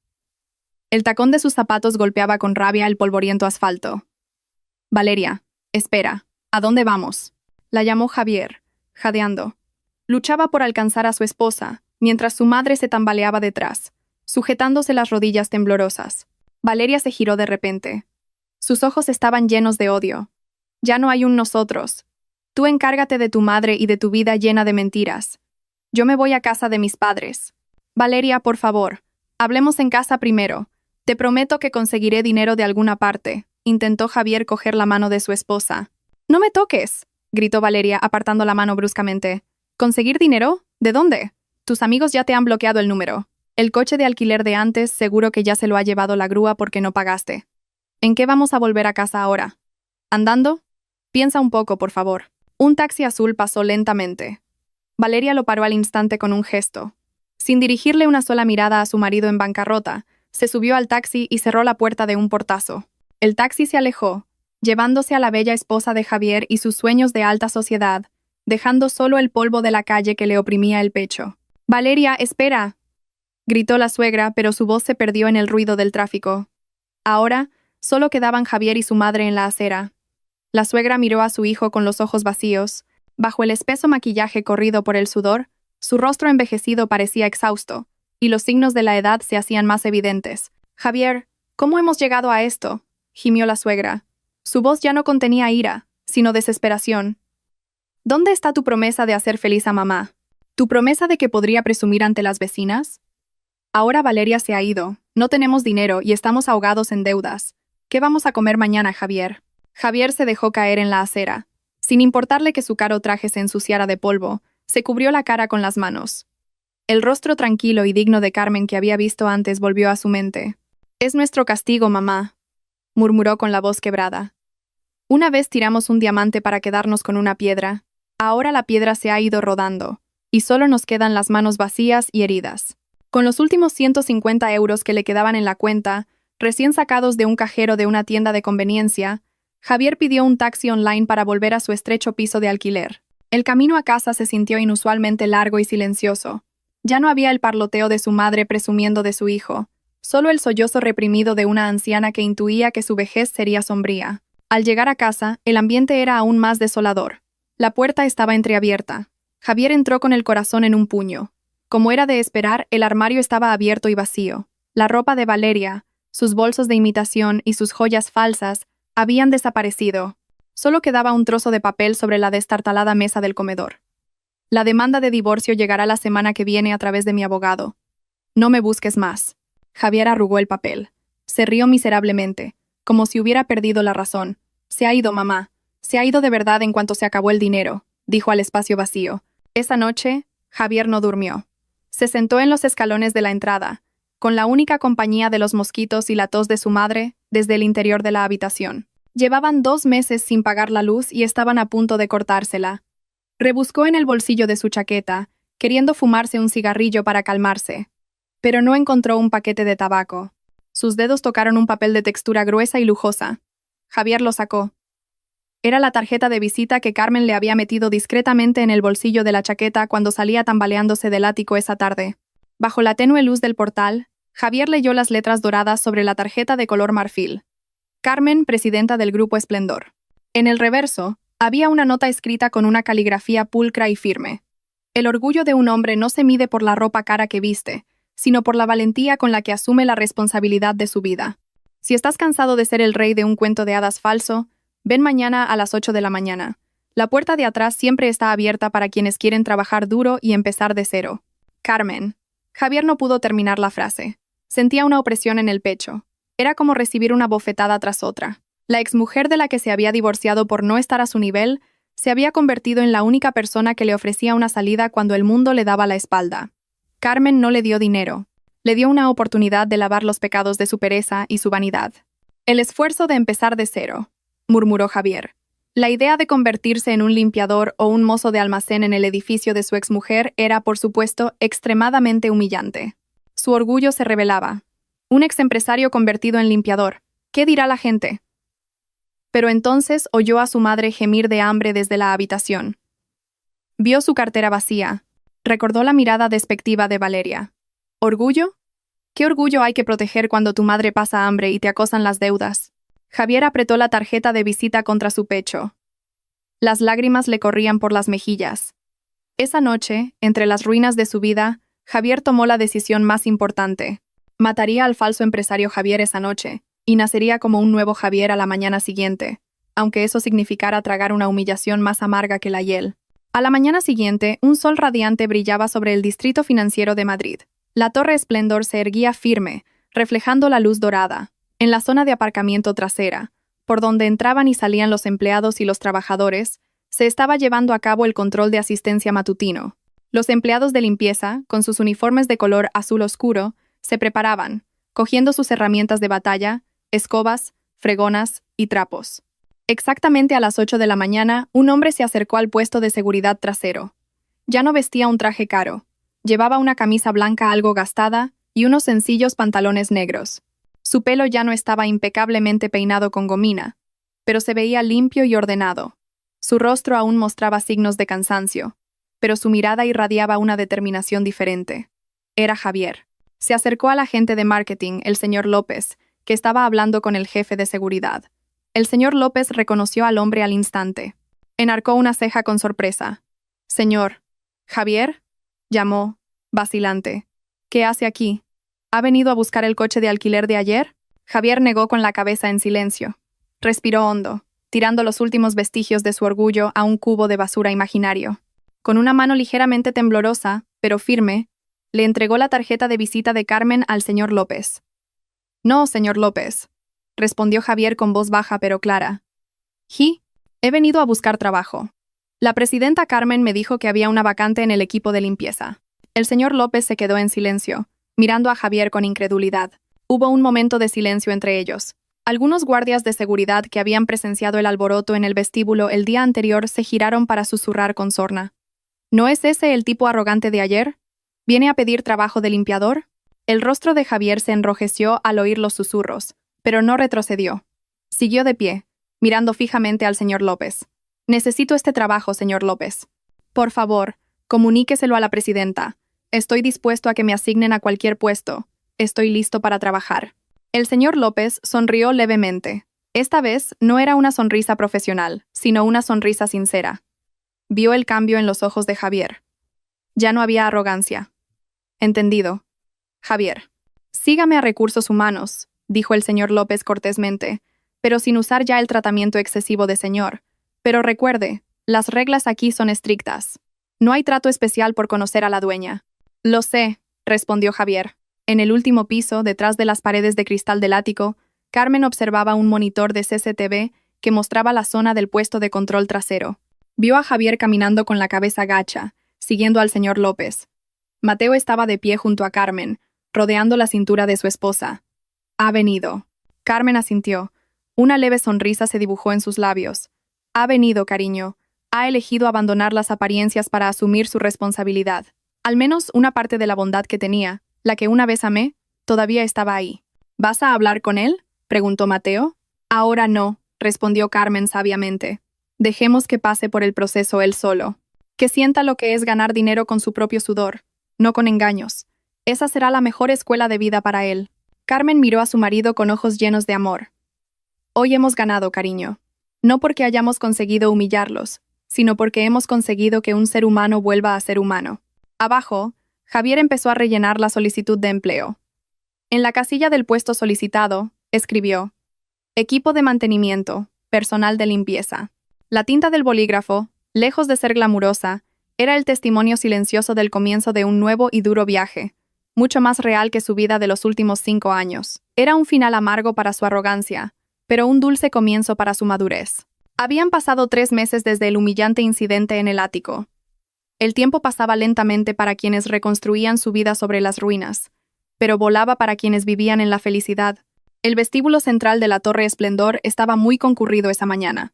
[SPEAKER 1] El tacón de sus zapatos golpeaba con rabia el polvoriento asfalto. Valeria, espera, ¿a dónde vamos? La llamó Javier, jadeando. Luchaba por alcanzar a su esposa, mientras su madre se tambaleaba detrás, sujetándose las rodillas temblorosas. Valeria se giró de repente. Sus ojos estaban llenos de odio. Ya no hay un nosotros. Tú encárgate de tu madre y de tu vida llena de mentiras. Yo me voy a casa de mis padres. Valeria, por favor, hablemos en casa primero. Te prometo que conseguiré dinero de alguna parte. Intentó Javier coger la mano de su esposa. No me toques, gritó Valeria, apartando la mano bruscamente. ¿Conseguir dinero? ¿De dónde? Tus amigos ya te han bloqueado el número. El coche de alquiler de antes seguro que ya se lo ha llevado la grúa porque no pagaste. ¿En qué vamos a volver a casa ahora? ¿Andando? Piensa un poco, por favor. Un taxi azul pasó lentamente. Valeria lo paró al instante con un gesto. Sin dirigirle una sola mirada a su marido en bancarrota, se subió al taxi y cerró la puerta de un portazo. El taxi se alejó, llevándose a la bella esposa de Javier y sus sueños de alta sociedad, dejando solo el polvo de la calle que le oprimía el pecho. «Valeria, espera», gritó la suegra, pero su voz se perdió en el ruido del tráfico. Ahora, solo quedaban Javier y su madre en la acera. La suegra miró a su hijo con los ojos vacíos. Bajo el espeso maquillaje corrido por el sudor, su rostro envejecido parecía exhausto, y los signos de la edad se hacían más evidentes. «Javier, ¿cómo hemos llegado a esto?», gimió la suegra. Su voz ya no contenía ira, sino desesperación. «¿Dónde está tu promesa de hacer feliz a mamá? ¿Tu promesa de que podría presumir ante las vecinas? Ahora Valeria se ha ido, no tenemos dinero y estamos ahogados en deudas. ¿Qué vamos a comer mañana, Javier?» Javier se dejó caer en la acera. Sin importarle que su caro traje se ensuciara de polvo, se cubrió la cara con las manos. El rostro tranquilo y digno de Carmen que había visto antes volvió a su mente. «Es nuestro castigo, mamá», murmuró con la voz quebrada. «Una vez tiramos un diamante para quedarnos con una piedra. Ahora la piedra se ha ido rodando, y solo nos quedan las manos vacías y heridas». Con los últimos 150 euros que le quedaban en la cuenta, recién sacados de un cajero de una tienda de conveniencia, Javier pidió un taxi online para volver a su estrecho piso de alquiler. El camino a casa se sintió inusualmente largo y silencioso. Ya no había el parloteo de su madre presumiendo de su hijo, solo el sollozo reprimido de una anciana que intuía que su vejez sería sombría. Al llegar a casa, el ambiente era aún más desolador. La puerta estaba entreabierta. Javier entró con el corazón en un puño. Como era de esperar, el armario estaba abierto y vacío. La ropa de Valeria, sus bolsos de imitación y sus joyas falsas habían desaparecido. Solo quedaba un trozo de papel sobre la destartalada mesa del comedor. «La demanda de divorcio llegará la semana que viene a través de mi abogado. No me busques más». Javier arrugó el papel. Se rió miserablemente, como si hubiera perdido la razón. «Se ha ido, mamá. Se ha ido de verdad en cuanto se acabó el dinero», dijo al espacio vacío. Esa noche, Javier no durmió. Se sentó en los escalones de la entrada, con la única compañía de los mosquitos y la tos de su madre, desde el interior de la habitación. Llevaban 2 meses sin pagar la luz y estaban a punto de cortársela. Rebuscó en el bolsillo de su chaqueta, queriendo fumarse un cigarrillo para calmarse, pero no encontró un paquete de tabaco. Sus dedos tocaron un papel de textura gruesa y lujosa. Javier lo sacó. Era la tarjeta de visita que Carmen le había metido discretamente en el bolsillo de la chaqueta cuando salía tambaleándose del ático esa tarde. Bajo la tenue luz del portal, Javier leyó las letras doradas sobre la tarjeta de color marfil. Carmen, presidenta del Grupo Esplendor. En el reverso, había una nota escrita con una caligrafía pulcra y firme. El orgullo de un hombre no se mide por la ropa cara que viste, sino por la valentía con la que asume la responsabilidad de su vida. Si estás cansado de ser el rey de un cuento de hadas falso, ven mañana a las 8 de la mañana. La puerta de atrás siempre está abierta para quienes quieren trabajar duro y empezar de cero. Carmen. Javier no pudo terminar la frase. Sentía una opresión en el pecho. Era como recibir una bofetada tras otra. La exmujer de la que se había divorciado por no estar a su nivel, se había convertido en la única persona que le ofrecía una salida cuando el mundo le daba la espalda. Carmen no le dio dinero. Le dio una oportunidad de lavar los pecados de su pereza y su vanidad. El esfuerzo de empezar de cero, murmuró Javier. La idea de convertirse en un limpiador o un mozo de almacén en el edificio de su exmujer era, por supuesto, extremadamente humillante. Su orgullo se rebelaba. Un exempresario convertido en limpiador. ¿Qué dirá la gente? Pero entonces oyó a su madre gemir de hambre desde la habitación. Vio su cartera vacía. Recordó la mirada despectiva de Valeria. ¿Orgullo? ¿Qué orgullo hay que proteger cuando tu madre pasa hambre y te acosan las deudas? Javier apretó la tarjeta de visita contra su pecho. Las lágrimas le corrían por las mejillas. Esa noche, entre las ruinas de su vida, Javier tomó la decisión más importante. Mataría al falso empresario Javier esa noche, y nacería como un nuevo Javier a la mañana siguiente, aunque eso significara tragar una humillación más amarga que la hiel. A la mañana siguiente, un sol radiante brillaba sobre el distrito financiero de Madrid. La Torre Esplendor se erguía firme, reflejando la luz dorada, en la zona de aparcamiento trasera, por donde entraban y salían los empleados y los trabajadores, se estaba llevando a cabo el control de asistencia matutino. Los empleados de limpieza, con sus uniformes de color azul oscuro, se preparaban, cogiendo sus herramientas de batalla, escobas, fregonas y trapos. Exactamente a las 8 de la mañana, un hombre se acercó al puesto de seguridad trasero. Ya no vestía un traje caro. Llevaba una camisa blanca algo gastada y unos sencillos pantalones negros. Su pelo ya no estaba impecablemente peinado con gomina, pero se veía limpio y ordenado. Su rostro aún mostraba signos de cansancio, pero su mirada irradiaba una determinación diferente. Era Javier. Se acercó al agente de marketing, el señor López, que estaba hablando con el jefe de seguridad. El señor López reconoció al hombre al instante. Enarcó una ceja con sorpresa. «Señor, ¿Javier?», llamó, vacilante. «¿Qué hace aquí? ¿Ha venido a buscar el coche de alquiler de ayer?». Javier negó con la cabeza en silencio. Respiró hondo, tirando los últimos vestigios de su orgullo a un cubo de basura imaginario. Con una mano ligeramente temblorosa, pero firme, le entregó la tarjeta de visita de Carmen al señor López. «No, señor López», respondió Javier con voz baja pero clara. «He venido a buscar trabajo. La presidenta Carmen me dijo que había una vacante en el equipo de limpieza». El señor López se quedó en silencio, mirando a Javier con incredulidad. Hubo un momento de silencio entre ellos. Algunos guardias de seguridad que habían presenciado el alboroto en el vestíbulo el día anterior se giraron para susurrar con sorna. «¿No es ese el tipo arrogante de ayer? ¿Viene a pedir trabajo de limpiador?». El rostro de Javier se enrojeció al oír los susurros, pero no retrocedió. Siguió de pie, mirando fijamente al señor López. «Necesito este trabajo, señor López. Por favor, comuníqueselo a la presidenta. Estoy dispuesto a que me asignen a cualquier puesto. Estoy listo para trabajar». El señor López sonrió levemente. Esta vez no era una sonrisa profesional, sino una sonrisa sincera. Vio el cambio en los ojos de Javier. Ya no había arrogancia. «Entendido. Javier. Sígame a recursos humanos», dijo el señor López cortésmente, pero sin usar ya el tratamiento excesivo de señor. «Pero recuerde, las reglas aquí son estrictas. No hay trato especial por conocer a la dueña». «Lo sé», respondió Javier. En el último piso, detrás de las paredes de cristal del ático, Carmen observaba un monitor de CCTV que mostraba la zona del puesto de control trasero. Vio a Javier caminando con la cabeza gacha, siguiendo al señor López. Mateo estaba de pie junto a Carmen, rodeando la cintura de su esposa. «Ha venido». Carmen asintió. Una leve sonrisa se dibujó en sus labios. «Ha venido, cariño. Ha elegido abandonar las apariencias para asumir su responsabilidad. Al menos una parte de la bondad que tenía, la que una vez amé, todavía estaba ahí». «¿Vas a hablar con él?», preguntó Mateo. «Ahora no», respondió Carmen sabiamente. «Dejemos que pase por el proceso él solo. Que sienta lo que es ganar dinero con su propio sudor, no con engaños. Esa será la mejor escuela de vida para él». Carmen miró a su marido con ojos llenos de amor. «Hoy hemos ganado, cariño. No porque hayamos conseguido humillarlos, sino porque hemos conseguido que un ser humano vuelva a ser humano». Abajo, Javier empezó a rellenar la solicitud de empleo. En la casilla del puesto solicitado, escribió: «Equipo de mantenimiento, personal de limpieza». La tinta del bolígrafo, lejos de ser glamurosa, era el testimonio silencioso del comienzo de un nuevo y duro viaje, mucho más real que su vida de los últimos 5 años. Era un final amargo para su arrogancia, pero un dulce comienzo para su madurez. Habían pasado 3 meses desde el humillante incidente en el ático. El tiempo pasaba lentamente para quienes reconstruían su vida sobre las ruinas, pero volaba para quienes vivían en la felicidad. El vestíbulo central de la Torre Esplendor estaba muy concurrido esa mañana.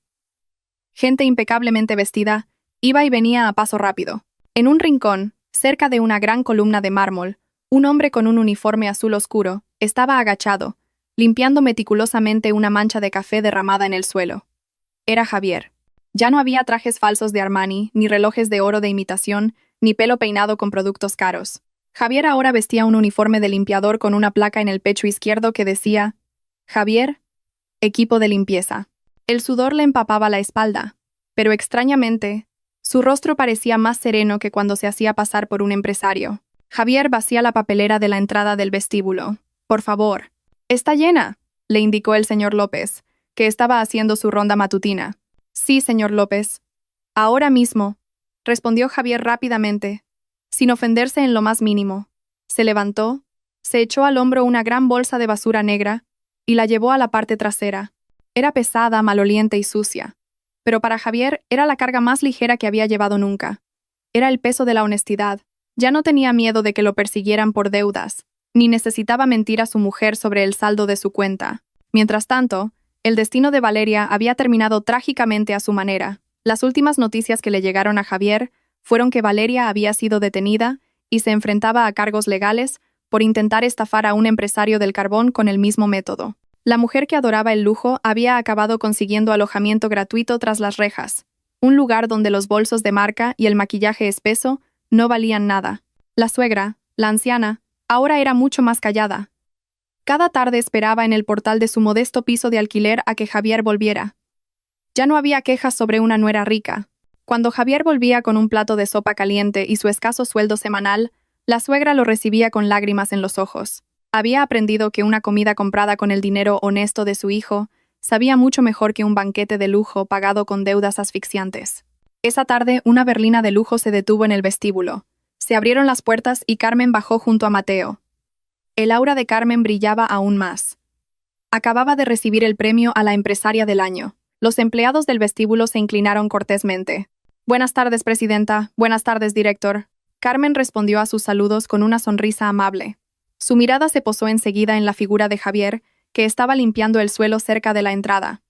[SPEAKER 1] Gente impecablemente vestida iba y venía a paso rápido. En un rincón, cerca de una gran columna de mármol, un hombre con un uniforme azul oscuro estaba agachado, limpiando meticulosamente una mancha de café derramada en el suelo. Era Javier. Ya no había trajes falsos de Armani, ni relojes de oro de imitación, ni pelo peinado con productos caros. Javier ahora vestía un uniforme de limpiador con una placa en el pecho izquierdo que decía Javier, equipo de limpieza. El sudor le empapaba la espalda, pero extrañamente, su rostro parecía más sereno que cuando se hacía pasar por un empresario. Javier vacía la papelera de la entrada del vestíbulo. Por favor. Está llena, le indicó el señor López, que estaba haciendo su ronda matutina. Sí, señor López. Ahora mismo, respondió Javier rápidamente, sin ofenderse en lo más mínimo. Se levantó, se echó al hombro una gran bolsa de basura negra y la llevó a la parte trasera. Era pesada, maloliente y sucia, pero para Javier era la carga más ligera que había llevado nunca. Era el peso de la honestidad. Ya no tenía miedo de que lo persiguieran por deudas, ni necesitaba mentir a su mujer sobre el saldo de su cuenta. Mientras tanto, el destino de Valeria había terminado trágicamente a su manera. Las últimas noticias que le llegaron a Javier fueron que Valeria había sido detenida y se enfrentaba a cargos legales por intentar estafar a un empresario del carbón con el mismo método. La mujer que adoraba el lujo había acabado consiguiendo alojamiento gratuito tras las rejas, un lugar donde los bolsos de marca y el maquillaje espeso no valían nada. La suegra, la anciana, ahora era mucho más callada. Cada tarde esperaba en el portal de su modesto piso de alquiler a que Javier volviera. Ya no había quejas sobre una nuera rica. Cuando Javier volvía con un plato de sopa caliente y su escaso sueldo semanal, la suegra lo recibía con lágrimas en los ojos. Había aprendido que una comida comprada con el dinero honesto de su hijo sabía mucho mejor que un banquete de lujo pagado con deudas asfixiantes. Esa tarde, una berlina de lujo se detuvo en el vestíbulo. Se abrieron las puertas y Carmen bajó junto a Mateo. El aura de Carmen brillaba aún más. Acababa de recibir el premio a la empresaria del año. Los empleados del vestíbulo se inclinaron cortésmente. Buenas tardes, presidenta. Buenas tardes, director. Carmen respondió a sus saludos con una sonrisa amable. Su mirada se posó enseguida en la figura de Javier, que estaba limpiando el suelo cerca de la entrada.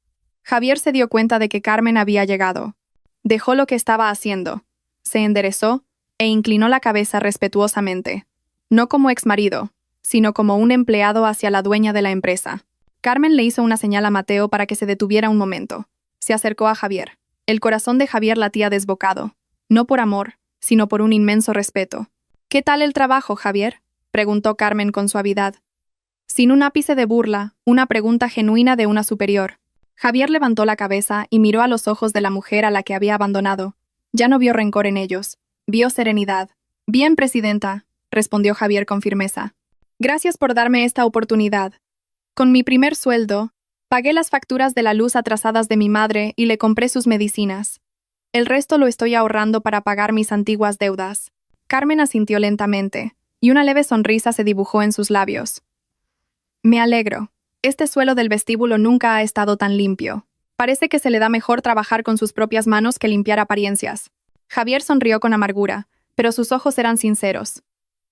[SPEAKER 1] Javier se dio cuenta de que Carmen había llegado. Dejó lo que estaba haciendo, se enderezó e inclinó la cabeza respetuosamente, no como exmarido, sino como un empleado hacia la dueña de la empresa. Carmen le hizo una señal a Mateo para que se detuviera un momento. Se acercó a Javier. El corazón de Javier latía desbocado, no por amor, sino por un inmenso respeto. ¿Qué tal el trabajo, Javier?, preguntó Carmen con suavidad. Sin un ápice de burla, una pregunta genuina de una superior. Javier levantó la cabeza y miró a los ojos de la mujer a la que había abandonado. Ya no vio rencor en ellos, vio serenidad. Bien, presidenta, respondió Javier con firmeza. Gracias por darme esta oportunidad. Con mi primer sueldo, pagué las facturas de la luz atrasadas de mi madre y le compré sus medicinas. El resto lo estoy ahorrando para pagar mis antiguas deudas. Carmen asintió lentamente, y una leve sonrisa se dibujó en sus labios. Me alegro. Este suelo del vestíbulo nunca ha estado tan limpio. Parece que se le da mejor trabajar con sus propias manos que limpiar apariencias. Javier sonrió con amargura, pero sus ojos eran sinceros.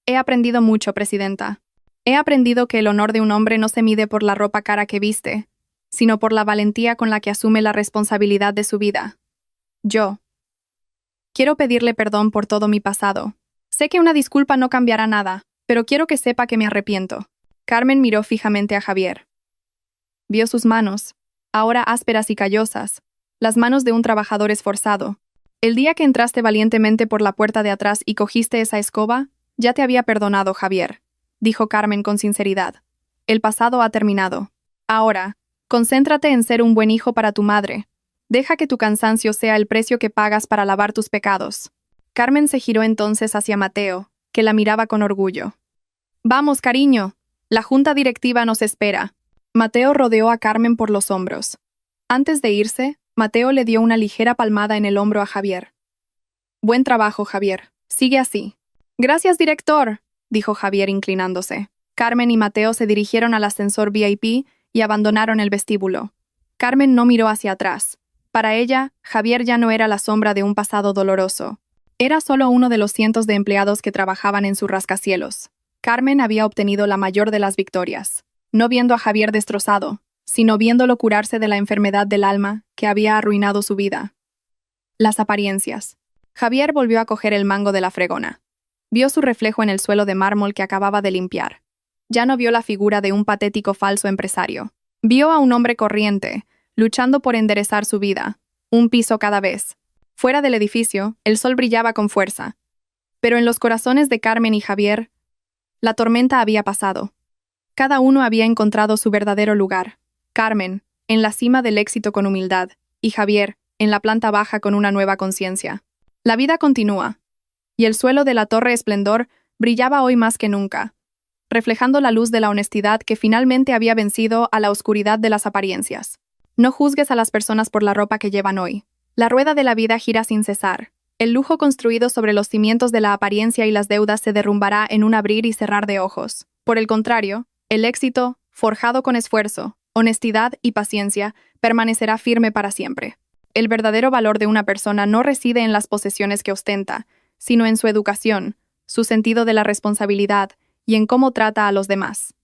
[SPEAKER 1] He aprendido mucho, presidenta. He aprendido que el honor de un hombre no se mide por la ropa cara que viste, sino por la valentía con la que asume la responsabilidad de su vida. Yo quiero pedirle perdón por todo mi pasado. Sé que una disculpa no cambiará nada, pero quiero que sepa que me arrepiento. Carmen miró fijamente a Javier. Vio sus manos, ahora ásperas y callosas, las manos de un trabajador esforzado. El día que entraste valientemente por la puerta de atrás y cogiste esa escoba, ya te había perdonado, Javier, dijo Carmen con sinceridad. El pasado ha terminado. Ahora, concéntrate en ser un buen hijo para tu madre. Deja que tu cansancio sea el precio que pagas para lavar tus pecados. Carmen se giró entonces hacia Mateo, que la miraba con orgullo. Vamos, cariño. La junta directiva nos espera. Mateo rodeó a Carmen por los hombros. Antes de irse, Mateo le dio una ligera palmada en el hombro a Javier. Buen trabajo, Javier. Sigue así. Gracias, director, dijo Javier inclinándose. Carmen y Mateo se dirigieron al ascensor VIP y abandonaron el vestíbulo. Carmen no miró hacia atrás. Para ella, Javier ya no era la sombra de un pasado doloroso. Era solo uno de los cientos de empleados que trabajaban en su rascacielos. Carmen había obtenido la mayor de las victorias, no viendo a Javier destrozado, sino viéndolo curarse de la enfermedad del alma que había arruinado su vida. Las apariencias. Javier volvió a coger el mango de la fregona. Vio su reflejo en el suelo de mármol que acababa de limpiar. Ya no vio la figura de un patético falso empresario. Vio a un hombre corriente, luchando por enderezar su vida, un piso cada vez. Fuera del edificio, el sol brillaba con fuerza. Pero en los corazones de Carmen y Javier, la tormenta había pasado. Cada uno había encontrado su verdadero lugar. Carmen, en la cima del éxito con humildad, y Javier, en la planta baja con una nueva conciencia. La vida continúa, y el suelo de la Torre Esplendor brillaba hoy más que nunca, reflejando la luz de la honestidad que finalmente había vencido a la oscuridad de las apariencias. No juzgues a las personas por la ropa que llevan hoy. La rueda de la vida gira sin cesar. El lujo construido sobre los cimientos de la apariencia y las deudas se derrumbará en un abrir y cerrar de ojos. Por el contrario, el éxito, forjado con esfuerzo, honestidad y paciencia, permanecerá firme para siempre. El verdadero valor de una persona no reside en las posesiones que ostenta, sino en su educación, su sentido de la responsabilidad y en cómo trata a los demás.